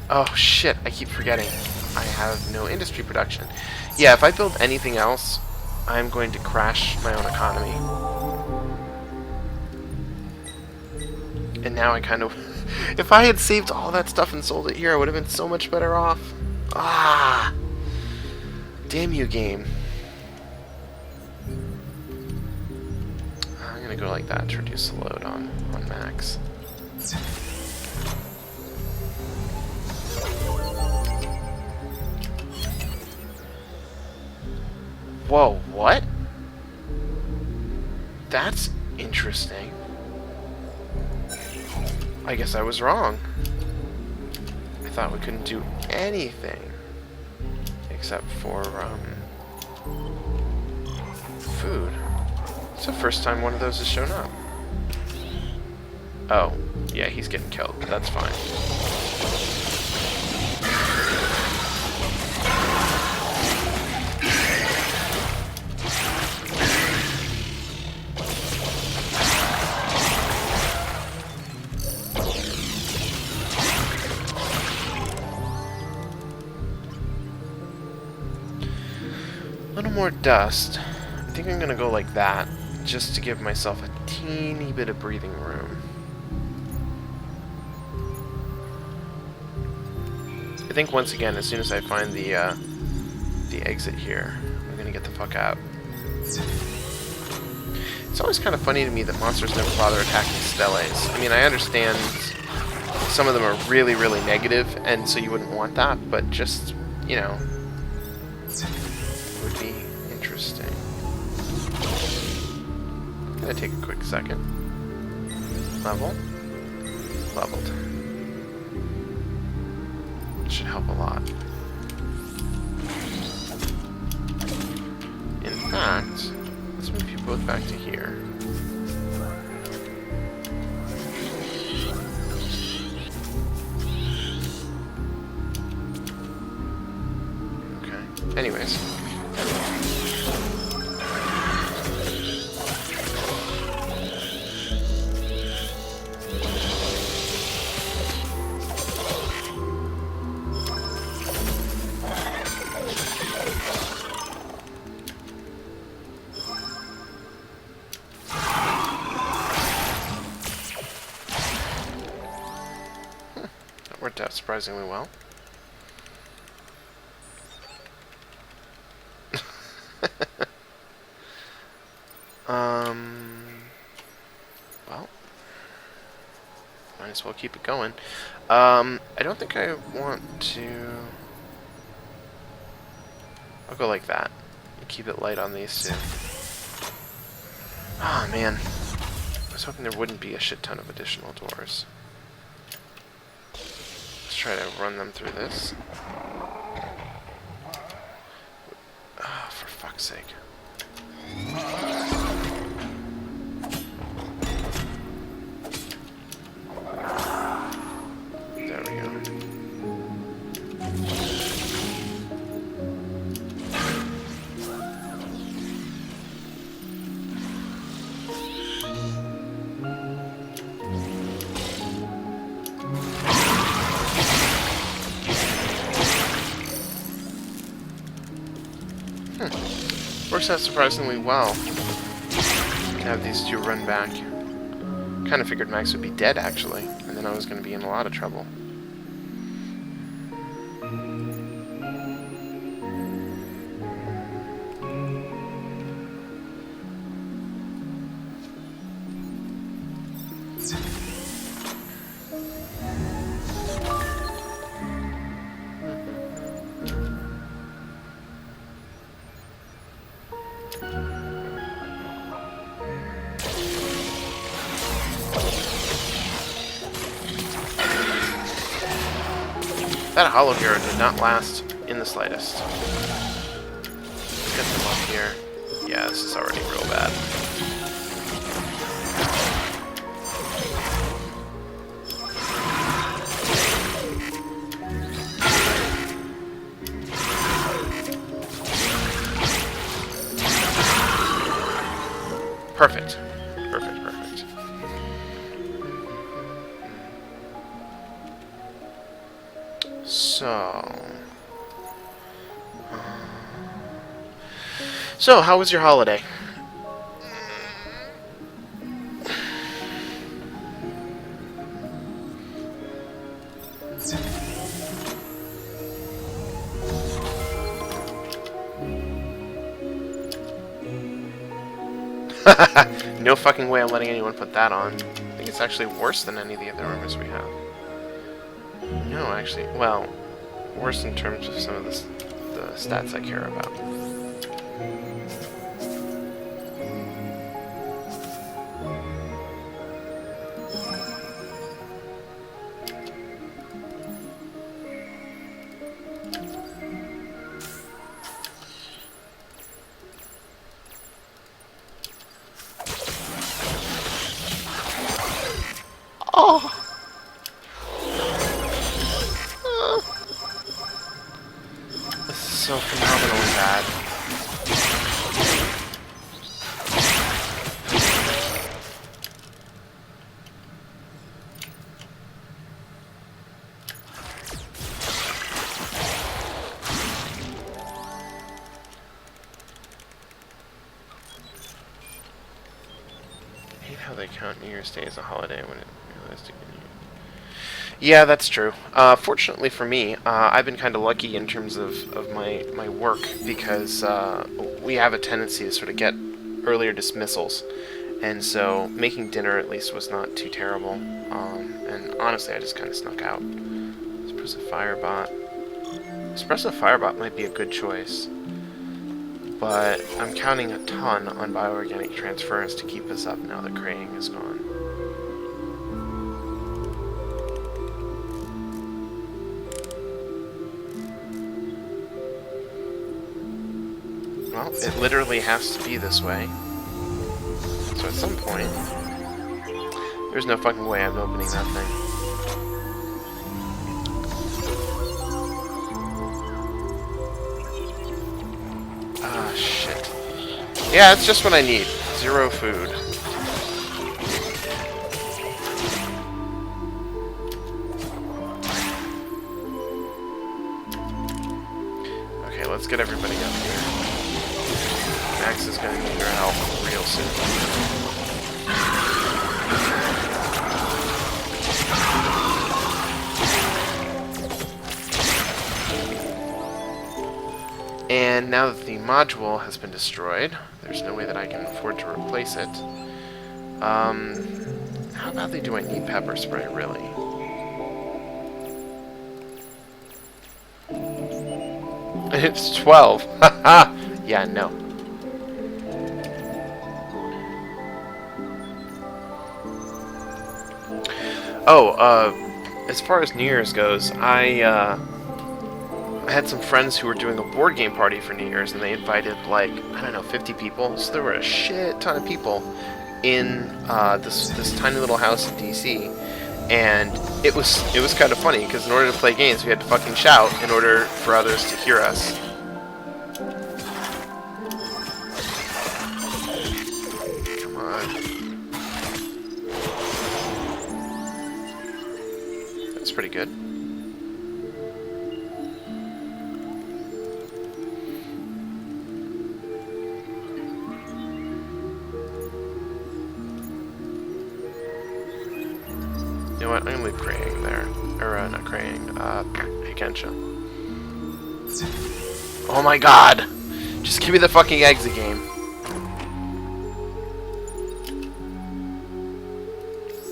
Oh shit, I keep forgetting. I have no industry production. Yeah, if I build anything else, I'm going to crash my own economy. And now I kind of... If I had saved all that stuff and sold it here, I would have been so much better off. Ah! Damn you, game. I'm gonna go like that to reduce the load on max. Whoa, what? That's interesting. I guess I was wrong. I thought we couldn't do anything except for food. It's the first time one of those has shown up. Oh, yeah, he's getting killed. That's fine. A little more dust. I think I'm gonna go like that, just to give myself a teeny bit of breathing room. I think once again, as soon as I find the exit here, I'm gonna get the fuck out. It's always kind of funny to me that monsters never bother attacking steles. I mean, I understand some of them are really, really negative, and so you wouldn't want that, but just, you know, would be interesting. Gonna take a quick second. Level. Leveled. Should help a lot. In fact, let's move you both back to here. Okay. Anyways. Worked out surprisingly well. Well, might as well keep it going. I don't think I want to... I'll go like that. Keep it light on these two. Oh man. I was hoping there wouldn't be a shit ton of additional doors. Let's try to run them through this. Oh, for fuck's sake. There we go. works out surprisingly well. To have these two run back. Kind of figured Max would be dead, actually, and then I was going to be in a lot of trouble. That Hollow Hero did not last in the slightest. Let's get them up here. Yeah, this is already real bad. Perfect. Perfect, perfect. So, how was your holiday? No fucking way I'm letting anyone put that on. I think it's actually worse than any of the other rumors we have. No, actually, well, worse in terms of some of the stats I care about. Oh! This is so phenomenally bad. I hate how they count New Year's Day as a holiday when it realistically. Yeah, that's true. Fortunately for me, I've been kind of lucky in terms of my work because we have a tendency to sort of get earlier dismissals. And so making dinner at least was not too terrible. And honestly, I just kind of snuck out. Espresso Firebot. Espresso Firebot might be a good choice. But I'm counting a ton on bioorganic transference to keep us up now that Kraying is gone. Well, it literally has to be this way. So at some point, there's no fucking way I'm opening that thing. Ah, shit. Yeah, it's just what I need. 0 food. Okay, let's get everybody up here. Max is going to need your help real soon. And now that the module has been destroyed, there's no way that I can afford to replace it. How badly do I need pepper spray, really? It's 12. Haha! Yeah, no. Oh, as far as New Year's goes, I had some friends who were doing a board game party for New Year's, and they invited, like, I don't know, 50 people. So there were a shit ton of people in this tiny little house in DC, and it was kind of funny because in order to play games, we had to fucking shout in order for others to hear us. Come on. That's pretty good. You know what? I'm gonna leave Kraying there. Or, not Kraying. Hikensha. Oh my god! Just give me the fucking exit game.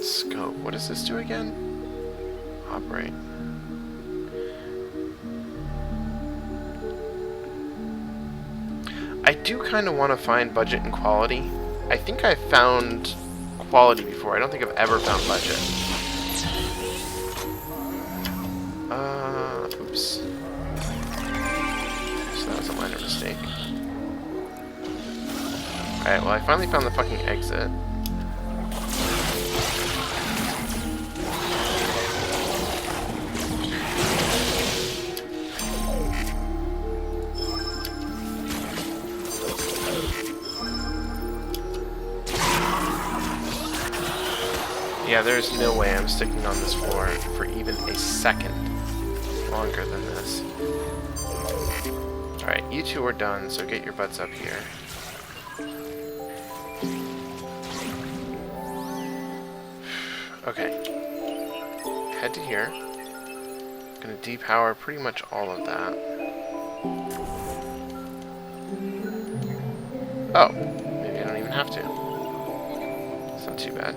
Scope. What does this do again? Operate. I do kind of want to find budget and quality. I think I've found quality before. I don't think I've ever found budget. Oops. So that was a minor mistake. Alright, well I finally found the fucking exit. Yeah, there's no way I'm sticking on this floor for even a second longer than this. Alright, you two are done, so get your butts up here. Okay. Head to here. Gonna depower pretty much all of that. Oh, maybe I don't even have to. It's not too bad.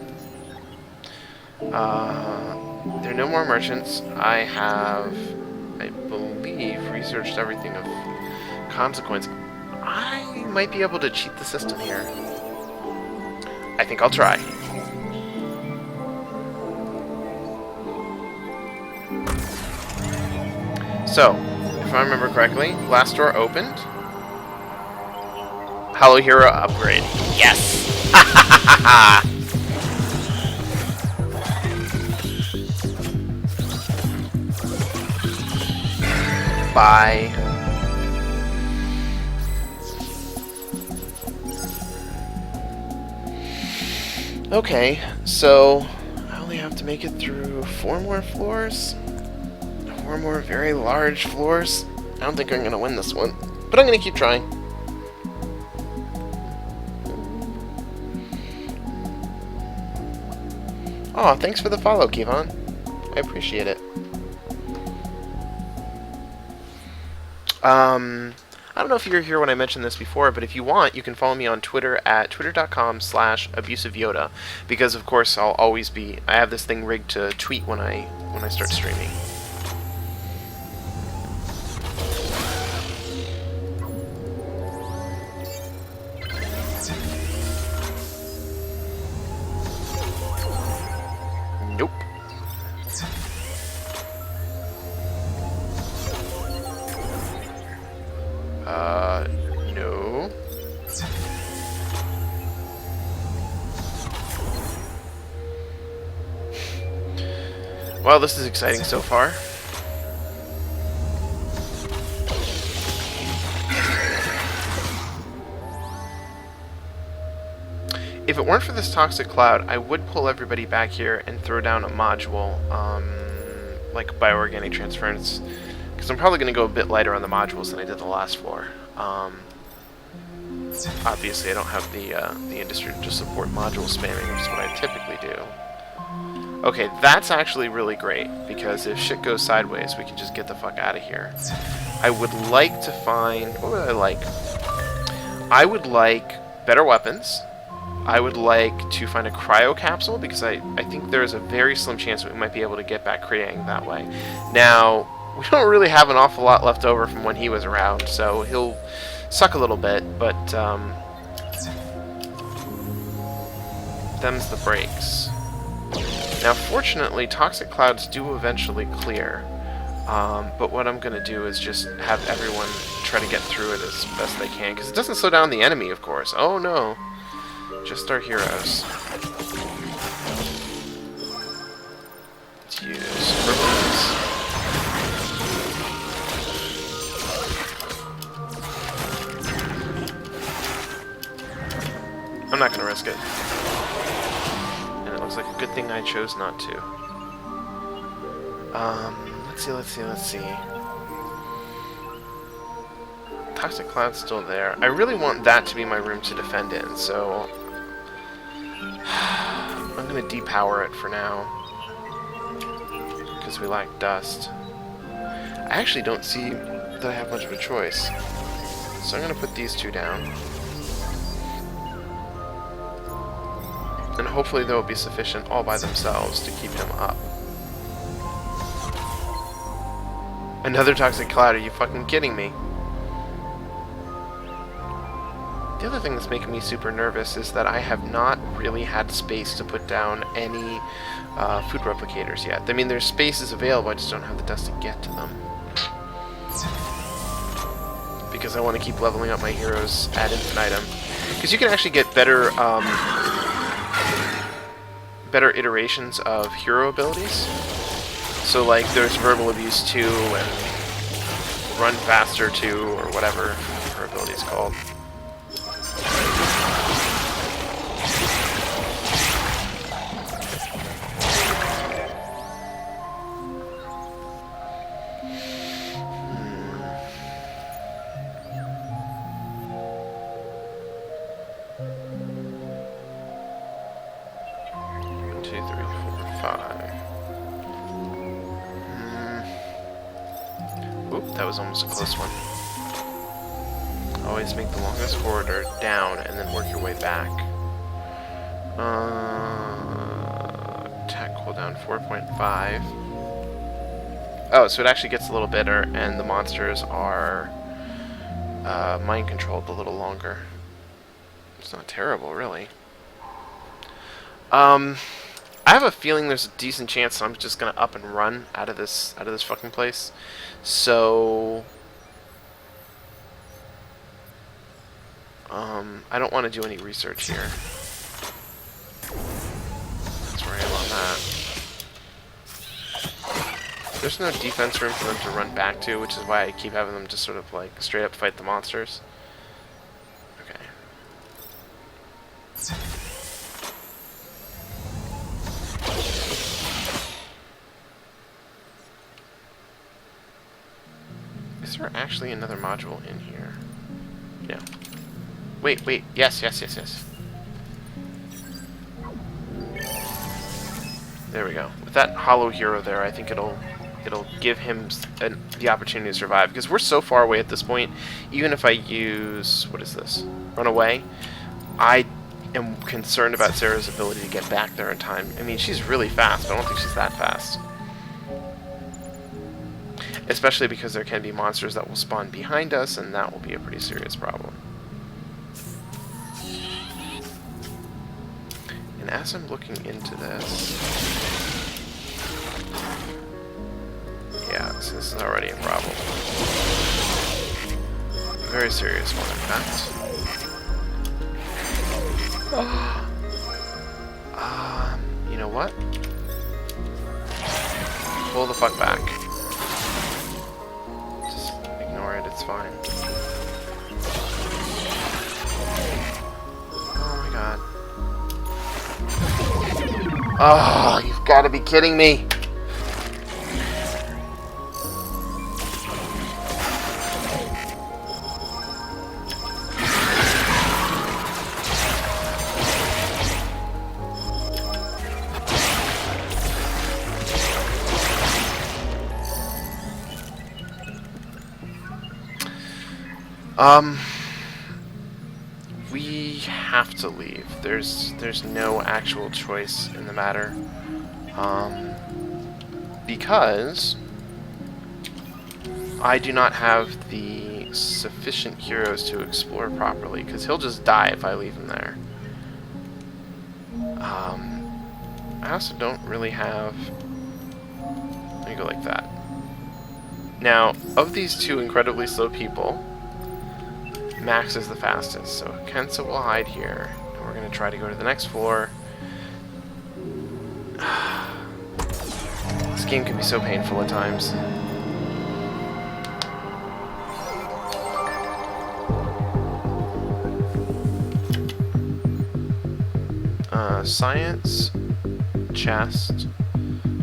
There are no more merchants. I have, I believe, researched everything of consequence. I might be able to cheat the system here. I think I'll try. So, if I remember correctly, last door opened. Hollow Hero upgrade. Yes! Ha ha ha ha! Bye. Okay, so I only have to make it through 4 more floors. 4 more very large floors. I don't think I'm going to win this one, but I'm going to keep trying. Aw, thanks for the follow, Kevon. I appreciate it. I don't know if you were here when I mentioned this before, but if you want, you can follow me on Twitter at twitter.com/abusiveyoda, because of course I'll always be, I have this thing rigged to tweet when I start streaming. Nope. No. Well, this is exciting so far. If it weren't for this toxic cloud, I would pull everybody back here and throw down a module, like bioorganic transference, because I'm probably going to go a bit lighter on the modules than I did the last floor. Obviously, I don't have the industry to just support module spamming, which is what I typically do. Okay, that's actually really great, because if shit goes sideways, we can just get the fuck out of here. I would like to find... What would I like? I would like better weapons. I would like to find a cryo capsule, because I think there's a very slim chance that we might be able to get back Kraying that way. Now, we don't really have an awful lot left over from when he was around, so he'll suck a little bit, but them's the breaks. Now, fortunately, toxic clouds do eventually clear, but what I'm going to do is just have everyone try to get through it as best they can, because it doesn't slow down the enemy, of course. Oh, no. Just our heroes. Let's use ribbons. I'm not going to risk it. And it looks like a good thing I chose not to. Let's see. Toxic Cloud's still there. I really want that to be my room to defend in, so... I'm going to depower it for now. because we lack dust. I actually don't see that I have much of a choice. So I'm going to put these two down. And hopefully they'll be sufficient all by themselves to keep him up. Another toxic cloud, are you fucking kidding me? The other thing that's making me super nervous is that I have not really had space to put down any food replicators yet. I mean, there's spaces available, I just don't have the dust to get to them. Because I want to keep leveling up my heroes ad infinitum. Because you can actually get better, better iterations of hero abilities. So, like, there's Verbal Abuse 2 and Run Faster 2, or whatever her ability is called. That was almost a close one. Always make the longest corridor down and then work your way back. Attack cooldown 4.5. Oh, so it actually gets a little better, and the monsters are mind controlled a little longer. It's not terrible, really. I have a feeling there's a decent chance I'm just gonna up and run out of this fucking place. So I don't want to do any research here. That's where I am on that. There's no defense room for them to run back to, which is why I keep having them just sort of like straight up fight the monsters. Okay. Is there actually another module in here? No. Wait. Yes. There we go. With that hollow hero there, I think it'll give him the opportunity to survive. Because we're so far away at this point, even if I use... what is this? Run away? I am concerned about Sarah's ability to get back there in time. I mean, she's really fast, but I don't think she's that fast. Especially because there can be monsters that will spawn behind us, and that will be a pretty serious problem. And as I'm looking into this... yeah, so this is already a problem. Very serious one, in fact. You know what? Pull the fuck back. It's fine. Oh my god. Oh, you've got to be kidding me! We have to leave. There's no actual choice in the matter. Because I do not have the sufficient heroes to explore properly, because he'll just die if I leave him there. I also don't really have... let me go like that. Now, of these two incredibly slow people, Max is the fastest, so Kensa will hide here, and we're going to try to go to the next floor. This game can be so painful at times. Science, chest,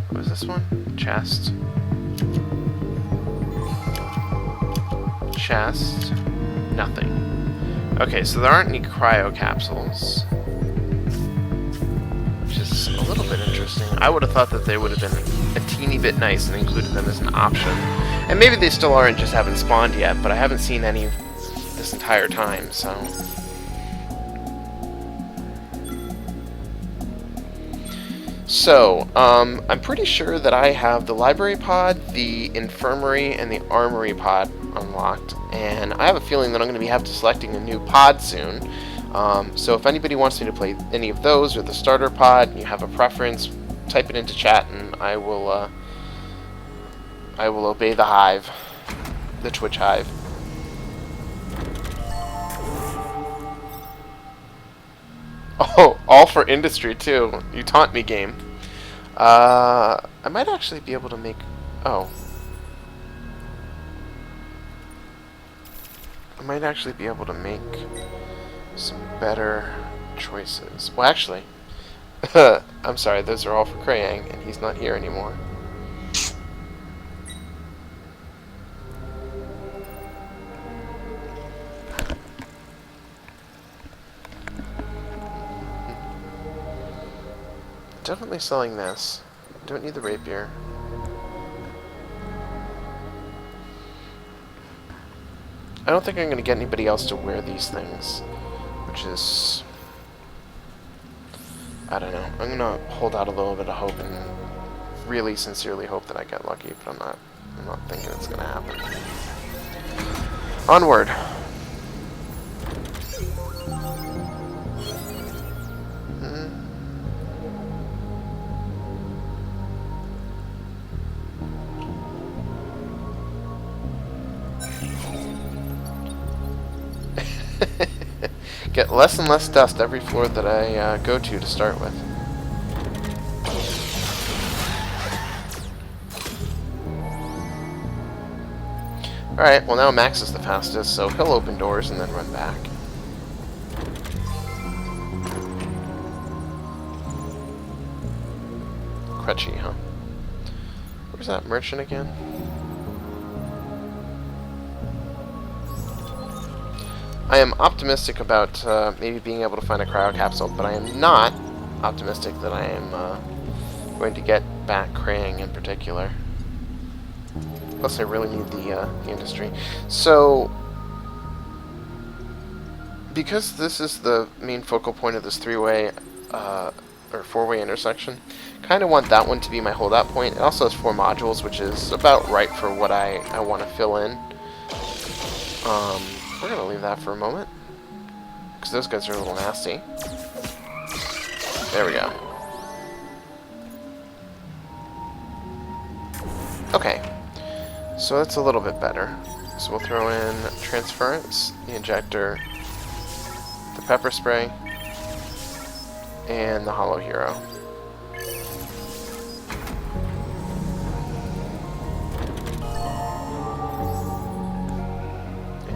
what is this one? Chest. Chest. Nothing. Okay, so there aren't any cryo capsules, which is a little bit interesting. interesting. I would have thought that they would have been a teeny bit nice and included them as an option. And maybe they still aren't, just haven't spawned yet, but I haven't seen any this entire time, so... So, I'm pretty sure that I have the library pod, the infirmary, and the armory pod unlocked, and I have a feeling that I'm going to be selecting a new pod soon. So if anybody wants me to play any of those or the starter pod, and you have a preference, type it into chat, and I will obey the hive, the Twitch hive. Oh, all for industry too. You taunt me, game. I might actually be able to make... Oh. I might actually be able to make some better choices. Well, actually, I'm sorry, those are all for Krayang, and he's not here anymore. Definitely selling this. Don't need the rapier. I don't think I'm going to get anybody else to wear these things, which is... I don't know. I'm going to hold out a little bit of hope and really sincerely hope that I get lucky, but I'm not thinking it's going to happen. Onward. Get less and less dust every floor that I go to start with. Alright, well now Max is the fastest, so he'll open doors and then run back. Crutchy, huh? Where's that merchant again? I am optimistic about maybe being able to find a cryo capsule, but I am not optimistic that I am going to get back Krayang in particular. Plus, I really need the industry. So, because this is the main focal point of this three-way or four-way intersection, kind of want that one to be my holdout point. It also has 4 modules, which is about right for what I want to fill in. We're going to leave that for a moment, because those guys are a little nasty. There we go. Okay, so that's a little bit better. So we'll throw in transference, the injector, the pepper spray, and the hollow hero.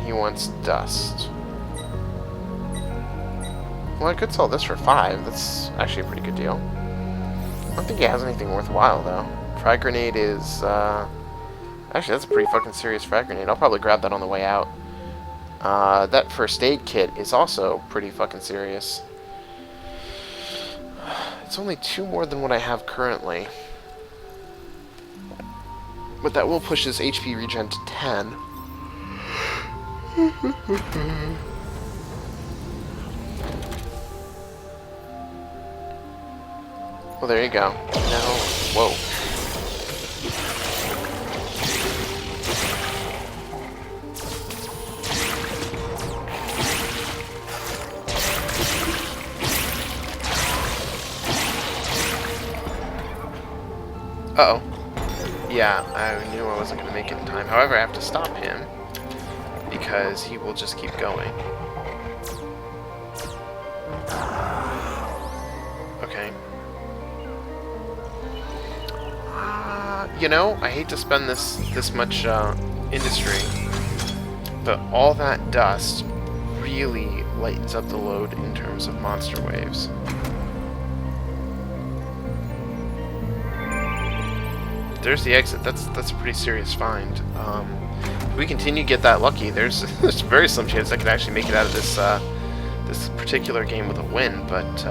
He wants dust. Well, I could sell this for 5. That's actually a pretty good deal. I don't think he has anything worthwhile, though. Frag grenade is, actually, that's a pretty fucking serious frag grenade. I'll probably grab that on the way out. That first aid kit is also pretty fucking serious. It's only 2 more than what I have currently. But that will push his HP regen to 10. Well, there you go. Now, whoa. Uh-oh. Yeah, I knew I wasn't going to make it in time. However, I have to stop him, because he will just keep going. Okay. You know, I hate to spend this much industry, but all that dust really lightens up the load in terms of monster waves. There's the exit. That's a pretty serious find. If we continue to get that lucky, there's a very slim chance I could actually make it out of this this particular game with a win, but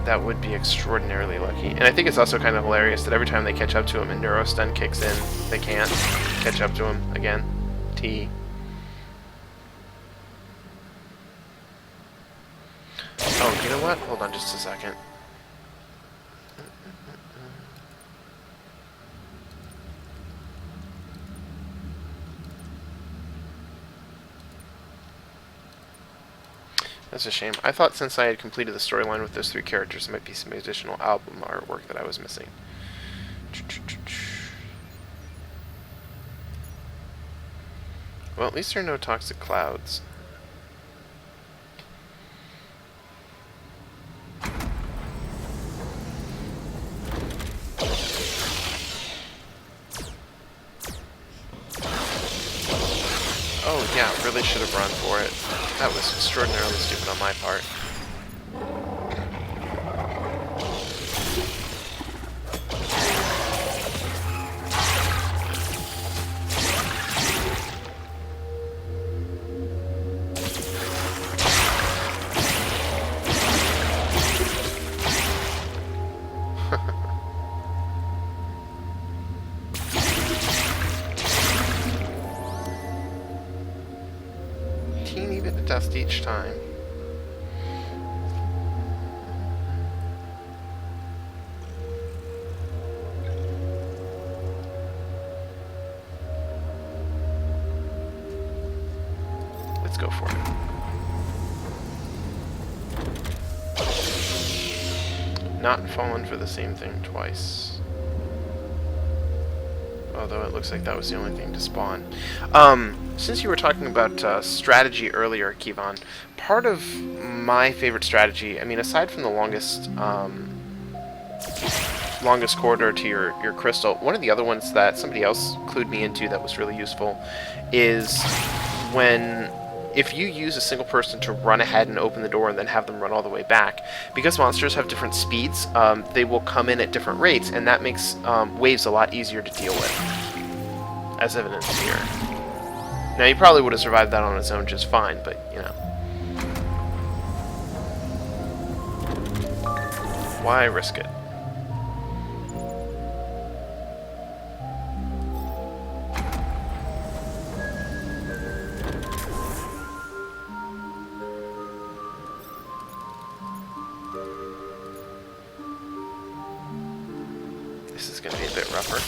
that would be extraordinarily lucky. And I think it's also kind of hilarious that every time they catch up to him and Neurostun kicks in, they can't catch up to him again. T. Oh, you know what? Hold on just a second. That's a shame. I thought since I had completed the storyline with those 3 characters, there might be some additional album artwork that I was missing. Well, at least there are no toxic clouds. Oh yeah, really should have run for it. That was extraordinarily stupid on my part. Teeny bit of dust each time. Let's go for it. Not fallen for the same thing twice. Although it looks like that was the only thing to spawn. Since you were talking about strategy earlier, Kevon, part of my favorite strategy, I mean, aside from the longest corridor to your crystal, one of the other ones that somebody else clued me into that was really useful is if you use a single person to run ahead and open the door and then have them run all the way back, because monsters have different speeds, they will come in at different rates, and that makes waves a lot easier to deal with, as evidenced here. Now, he probably would have survived that on his own just fine, but, you know. Why risk it? This is going to be a bit rougher.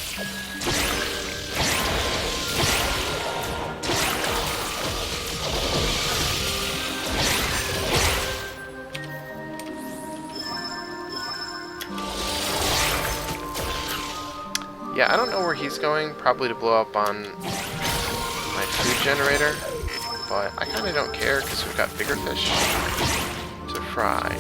Yeah, I don't know where he's going, probably to blow up on my food generator, but I kind of don't care because we've got bigger fish to fry.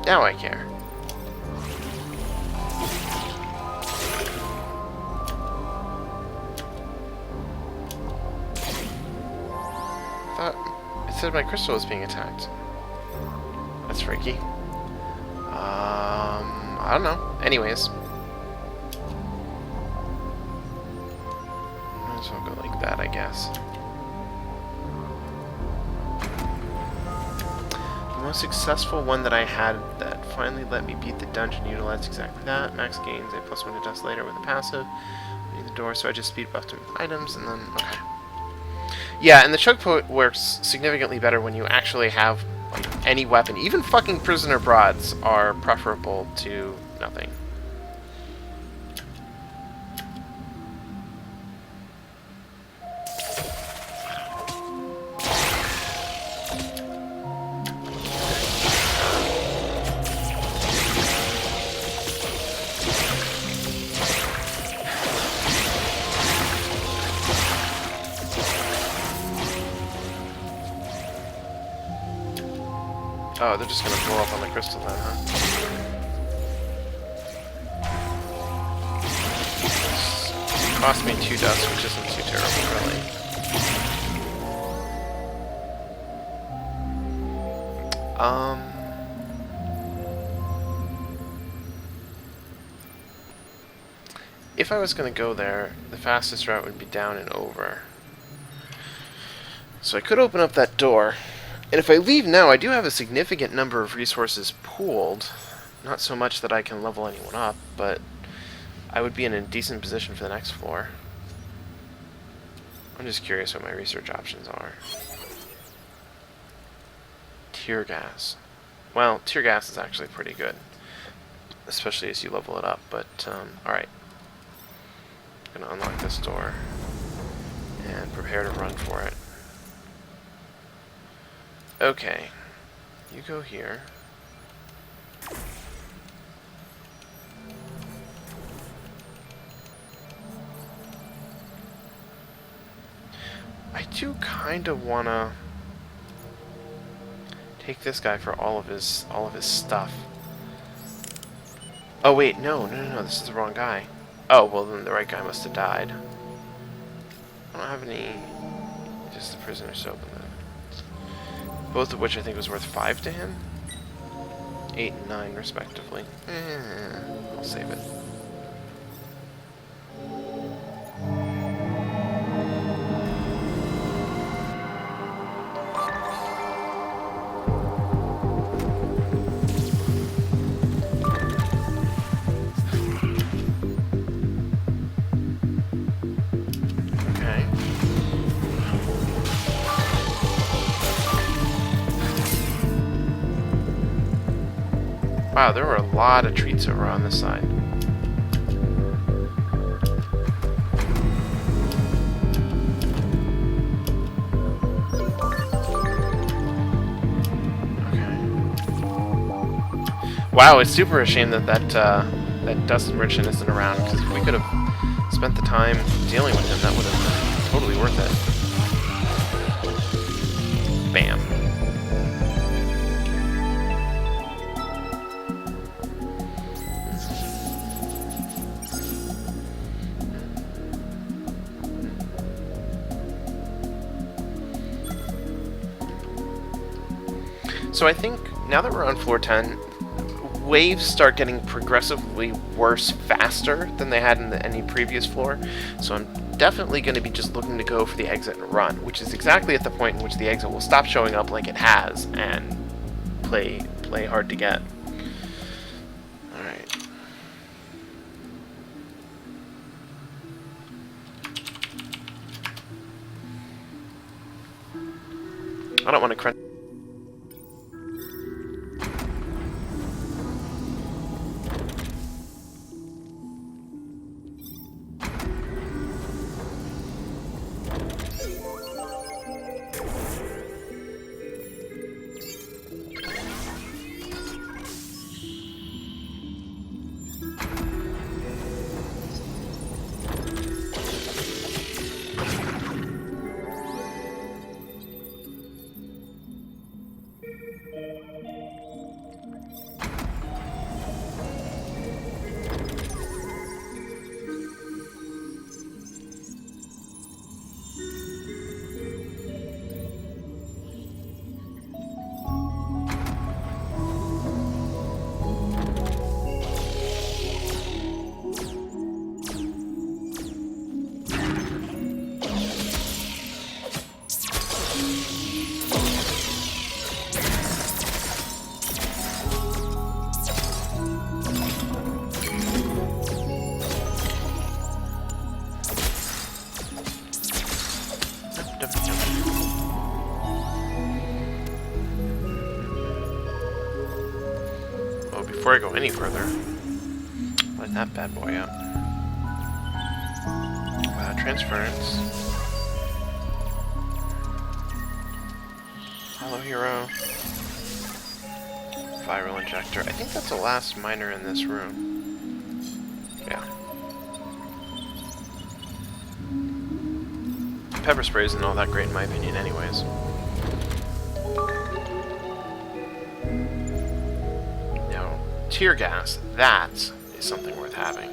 Now I care. It said my crystal was being attacked. That's freaky. I don't know. Anyways. Might as well go like that, I guess. The most successful one that I had that finally let me beat the dungeon utilized exactly that. Max gains a +1 to dust later with a passive. Need the door, so I just speed buffed him with items, and then, okay. Yeah, and the choke point works significantly better when you actually have like any weapon. Even fucking prisoner broads are preferable to nothing. Oh, they're just gonna blow up on the crystal then, huh? Cost me 2 dust, which isn't too terrible, really. if I was going to go there, the fastest route would be down and over. So I could open up that door. And if I leave now, I do have a significant number of resources pooled. Not so much that I can level anyone up, but I would be in a decent position for the next floor. I'm just curious what my research options are. Tear gas. Well, tear gas is actually pretty good, especially as you level it up, but, alright. I'm gonna unlock this door and prepare to run for it. Okay. You go here. I do kind of wanna take this guy for all of his stuff. Oh wait, no, this is the wrong guy. Oh, well then the right guy must have died. I don't have any. Just the prisoner soap in there. Both of which I think was worth 5 to him. 8 and 9 respectively. I'll save it. Wow, there were a lot of treats over on this side. Okay. Wow, it's super a shame that that Dustin Merchant isn't around, because if we could have spent the time dealing with him, that would have been totally worth it. Bam. So I think, now that we're on floor 10, waves start getting progressively worse faster than they had in any previous floor. So I'm definitely going to be just looking to go for the exit and run, which is exactly at the point in which the exit will stop showing up like it has, and play hard to get. Alright. I don't want to crunch. Before I go any further, let that bad boy out. Transference. Hollow Hero. Viral Injector. I think that's the last miner in this room. Yeah. Pepper spray isn't all that great in my opinion anyways. Now, tear gas, that is something worth having.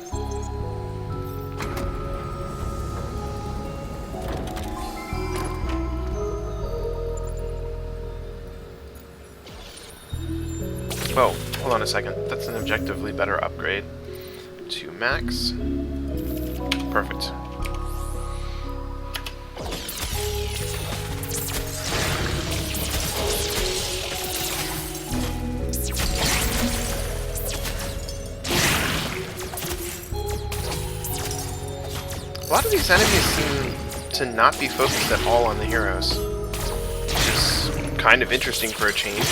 Oh, hold on a second. That's an objectively better upgrade to max. Perfect. A lot of these enemies seem to not be focused at all on the heroes, which is kind of interesting for a change.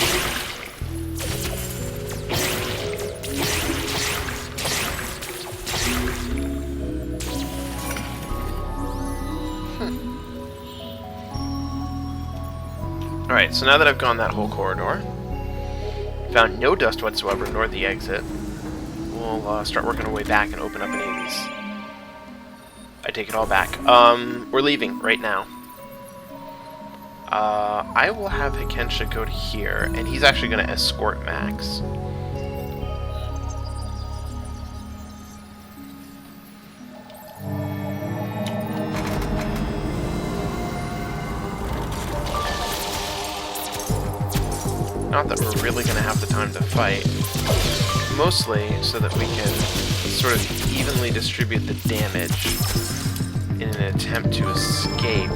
Alright, so now that I've gone that whole corridor, found no dust whatsoever, nor the exit, we'll start working our way back and open up any of these. I take it all back. We're leaving right now. I will have Hikensha go to here, and he's actually going to escort Max. Not that we're really going to have the time to fight. Mostly so that we can sort of evenly distribute the damage in an attempt to escape.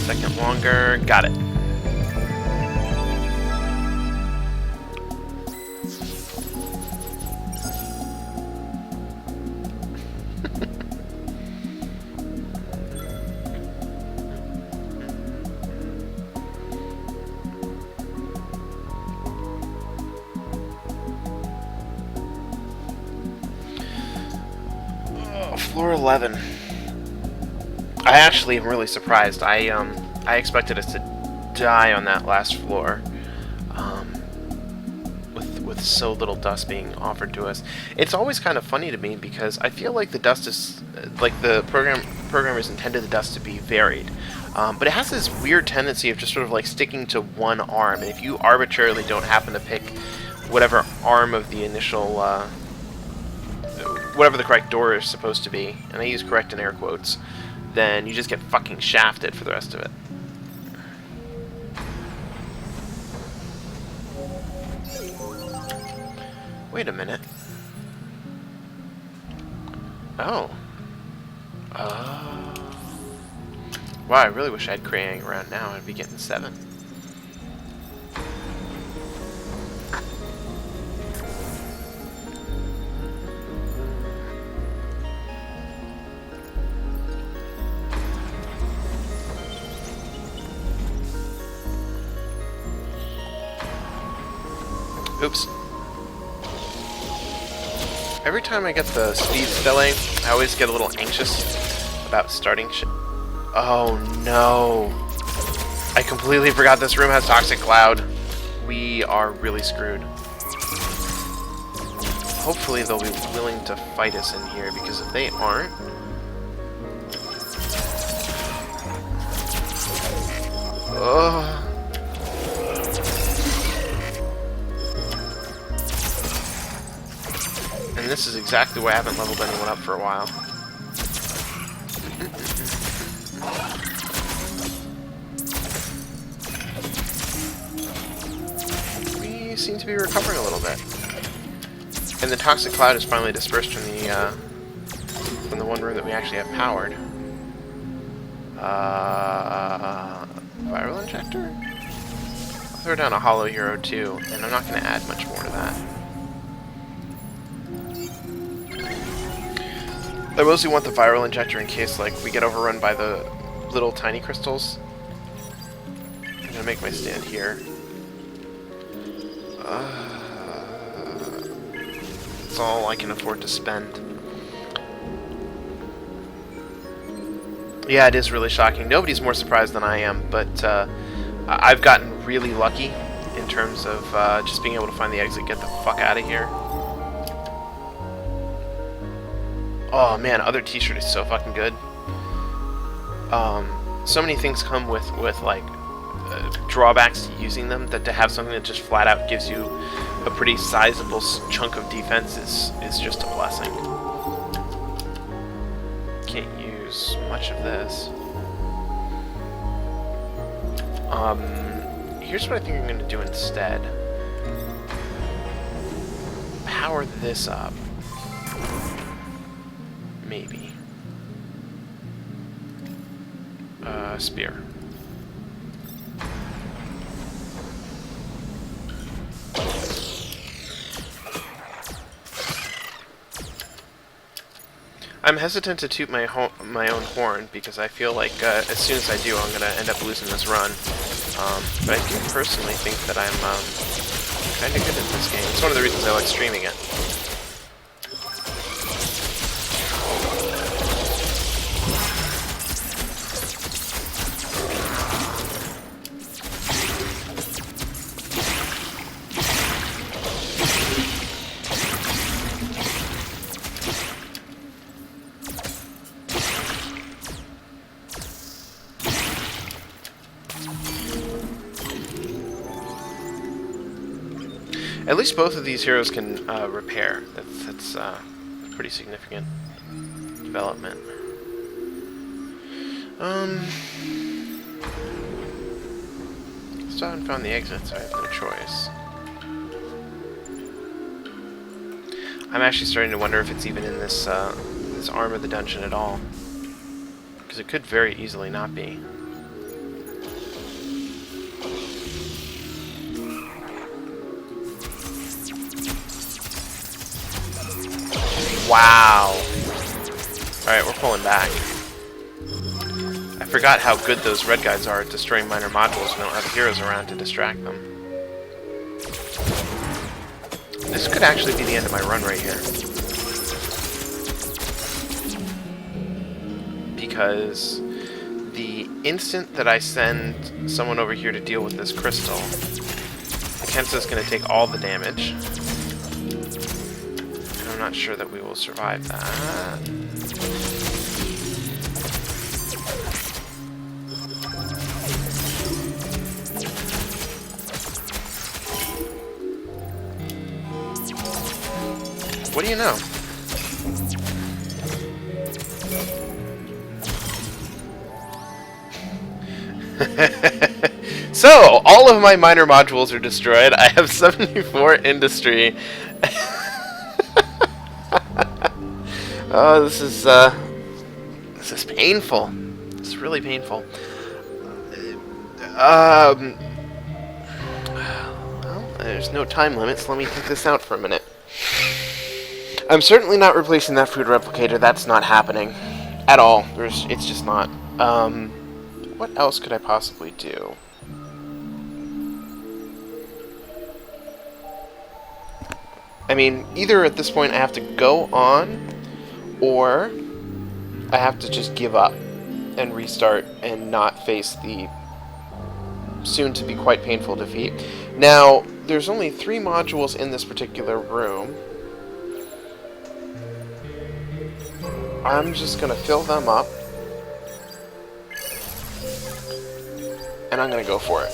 Second longer. Got it. Floor 11. I actually am really surprised. I expected us to die on that last floor, with so little dust being offered to us. It's always kind of funny to me because I feel like the dust is like the programmers intended the dust to be varied, but it has this weird tendency of just sort of like sticking to one arm. And if you arbitrarily don't happen to pick whatever arm of the initial whatever the correct door is supposed to be, and I use correct in air quotes, then you just get fucking shafted for the rest of it. Wait a minute. Oh. Wow, I really wish I had Krayang around now. I'd be getting 7. Oops. Every time I get the speed filling, I always get a little anxious about starting shit. Oh no. I completely forgot this room has Toxic Cloud. We are really screwed. Hopefully they'll be willing to fight us in here, because if they aren't... Ugh. And this is exactly why I haven't leveled anyone up for a while. We seem to be recovering a little bit. And the Toxic Cloud is finally dispersed from the one room that we actually have powered. Viral Injector? I'll throw down a Hollow Hero too, and I'm not going to add much more to that. I mostly want the Viral Injector in case, like, we get overrun by the little tiny crystals. I'm gonna make my stand here. That's all I can afford to spend. Yeah, it is really shocking. Nobody's more surprised than I am, but I've gotten really lucky in terms of just being able to find the exit, get the fuck out of here. Oh man, other t-shirt is so fucking good. So many things come with like drawbacks to using them, that to have something that just flat out gives you a pretty sizable chunk of defense is just a blessing. Can't use much of this. Here's what I think I'm going to do instead. Power this up. maybe. Spear. I'm hesitant to toot my own horn because I feel like as soon as I do, I'm gonna end up losing this run. But I do personally think that I'm kind of good at this game. It's one of the reasons I like streaming it. At least both of these heroes can repair. That's pretty significant development. Still haven't found the exit, so I have no choice. I'm actually starting to wonder if it's even in this this arm of the dungeon at all, because it could very easily not be. Wow. Alright, we're pulling back. I forgot how good those red guys are at destroying minor modules when we don't have heroes around to distract them. This could actually be the end of my run right here. Because the instant that I send someone over here to deal with this crystal, Kensa's going to take all the damage. I'm not sure that we will survive that. What do you know? So, all of my minor modules are destroyed. I have 74 industry. Oh, this is painful. This is really painful. Well, there's no time limits. Let me think this out for a minute. I'm certainly not replacing that food replicator. That's not happening at all. It's just not. What else could I possibly do? I mean, either at this point I have to go on, or I have to just give up and restart and not face the soon-to-be quite painful defeat. Now, there's only 3 modules in this particular room. I'm just going to fill them up, and I'm going to go for it.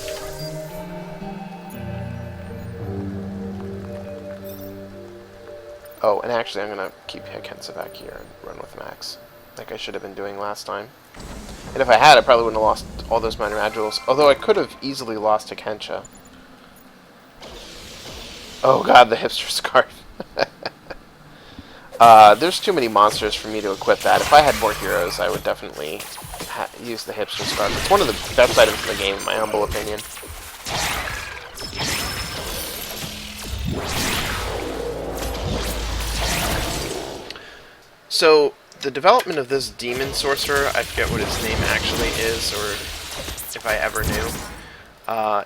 Oh, and actually I'm going to keep Kensa back here and run with Max, like I should have been doing last time. And if I had, I probably wouldn't have lost all those minor modules, although I could have easily lost to Kensha. Oh god, the hipster scarf. There's too many monsters for me to equip that. If I had more heroes, I would definitely use the hipster scarf. It's one of the best items in the game, in my humble opinion. So, the development of this demon sorcerer, I forget what his name actually is, or if I ever knew,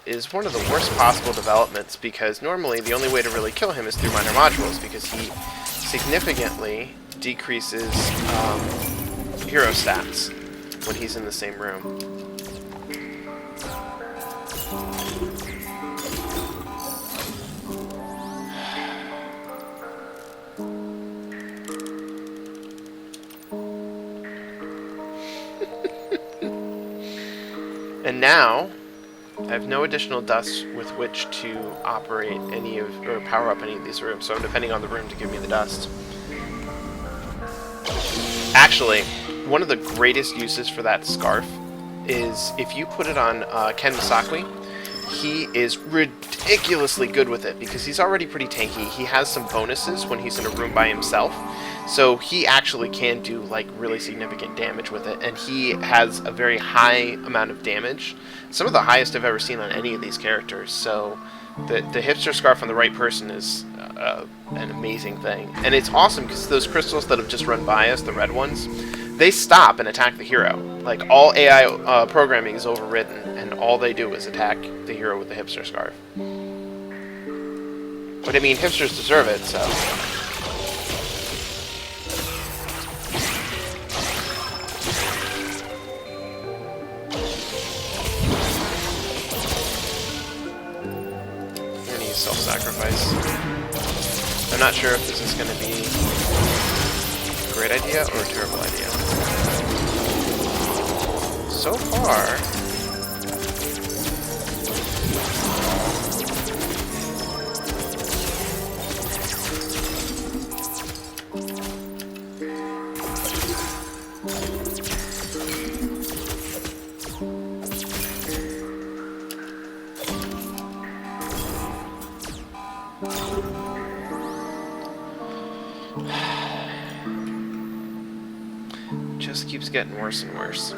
is one of the worst possible developments, because normally the only way to really kill him is through minor modules, because he significantly decreases hero stats when he's in the same room. And now, I have no additional dust with which to operate any of, or power up any of these rooms, so I'm depending on the room to give me the dust. Actually, one of the greatest uses for that scarf is if you put it on Ken Misaki, he is ridiculously good with it because he's already pretty tanky. He has some bonuses when he's in a room by himself, so he actually can do like really significant damage with it, and he has a very high amount of damage, some of the highest I've ever seen on any of these characters. So the hipster scarf on the right person is an amazing thing, and it's awesome because those crystals that have just run by us, the red ones, they stop and attack the hero. Like, all AI programming is overridden, and all they do is attack the hero with the hipster scarf. But I mean, hipsters deserve it, so. I'm gonna use self-sacrifice. I'm not sure if this is gonna be a great idea or a terrible idea. So far, just keeps getting worse and worse.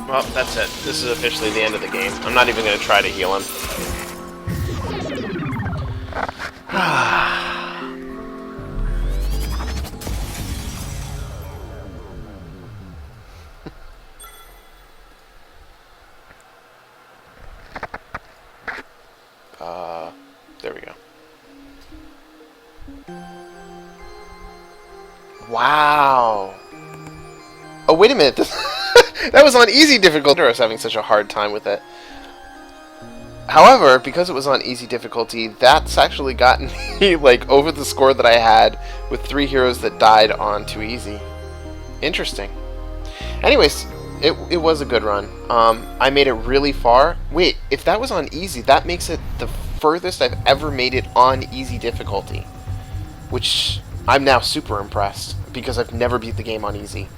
Well, that's it. This is officially the end of the game. I'm not even going to try to heal him. There we go. Wow. Oh, wait a minute. That was on easy difficulty. I was having such a hard time with it. However, because it was on easy difficulty, that's actually gotten me like over the score that I had with 3 heroes that died on too easy. Interesting. Anyways, it was a good run. I made it really far. Wait, if that was on easy, that makes it the furthest I've ever made it on easy difficulty, which I'm now super impressed because I've never beat the game on easy.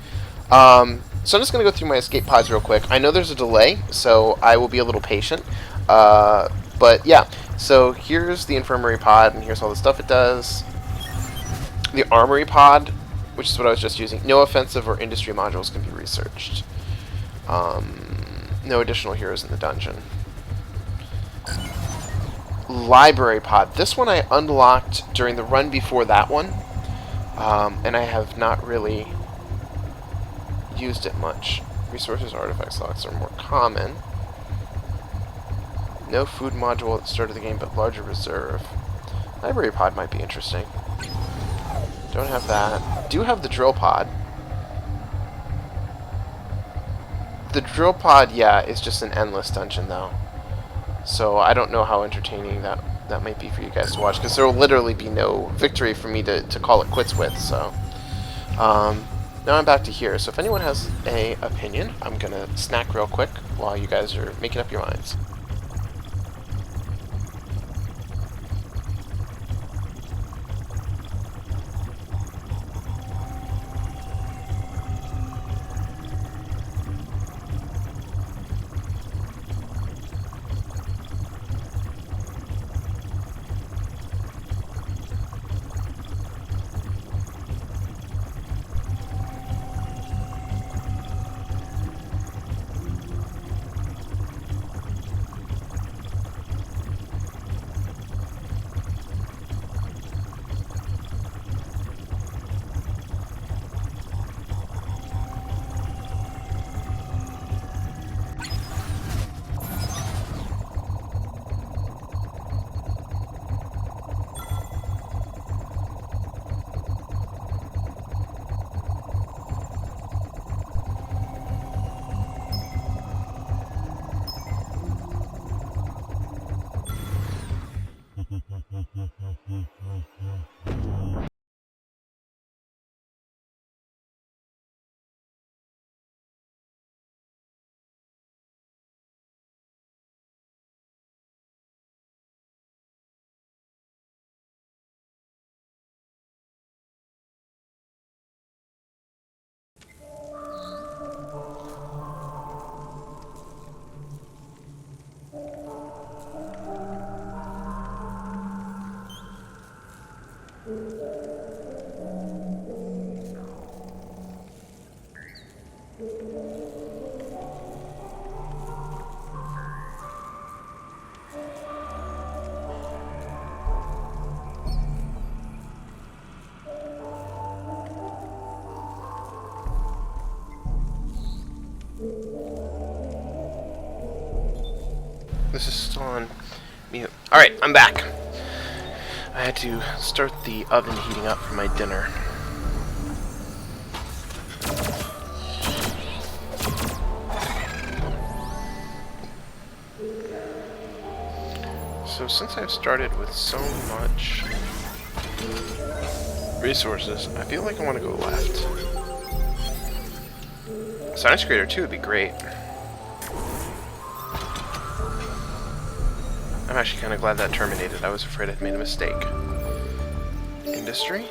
So I'm just going to go through my escape pods real quick. I know there's a delay, so I will be a little patient. But yeah, so here's the infirmary pod, and here's all the stuff it does. The armory pod, which is what I was just using. No offensive or industry modules can be researched. No additional heroes in the dungeon. Library pod. This one I unlocked during the run before that one, and I have not really used it much. Resources, artifact slots are more common. No food module at the start of the game, but larger reserve. Library pod might be interesting. Don't have that. Do have the drill pod. The drill pod, yeah, is just an endless dungeon though. So I don't know how entertaining that might be for you guys to watch, because there will literally be no victory for me to call it quits with. So now I'm back to here. So if anyone has a opinion, I'm gonna snack real quick while you guys are making up your minds. This is still on mute. Alright, I'm back. I had to start the oven heating up for my dinner. So since I've started with so much resources, I feel like I want to go left. Science Creator 2 would be great. I'm actually kind of glad that terminated. I was afraid I'd made a mistake. Industry?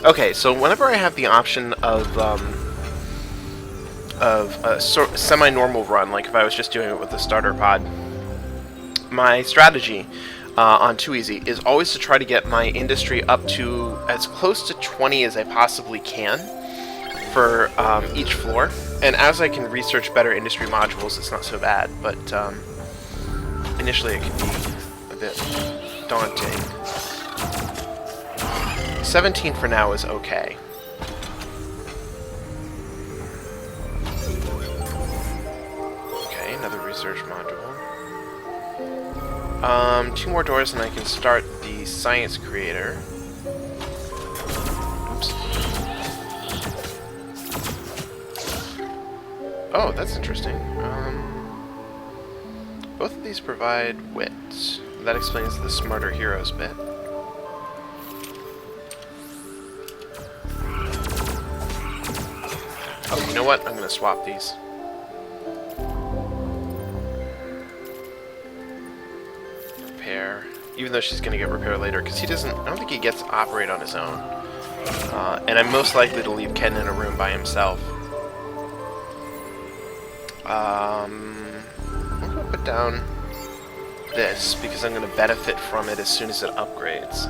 Okay, so whenever I have the option of a semi-normal run, like if I was just doing it with the starter pod, my strategy on Too Easy is always to try to get my industry up to as close to 20 as I possibly can for each floor. And as I can research better industry modules, it's not so bad, but initially it can be a bit daunting. 17 for now is okay. Okay, another research module. 2 more doors and I can start the Science Creator. Oops. Oh, that's interesting. Both of these provide wit. That explains the Smarter Heroes bit. Oh, you know what? I'm gonna swap these. Repair. Even though she's gonna get repair later, because he doesn't. I don't think he gets to operate on his own. And I'm most likely to leave Ken in a room by himself. I'm gonna put down this because I'm gonna benefit from it as soon as it upgrades.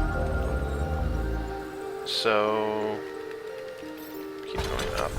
So keep going up.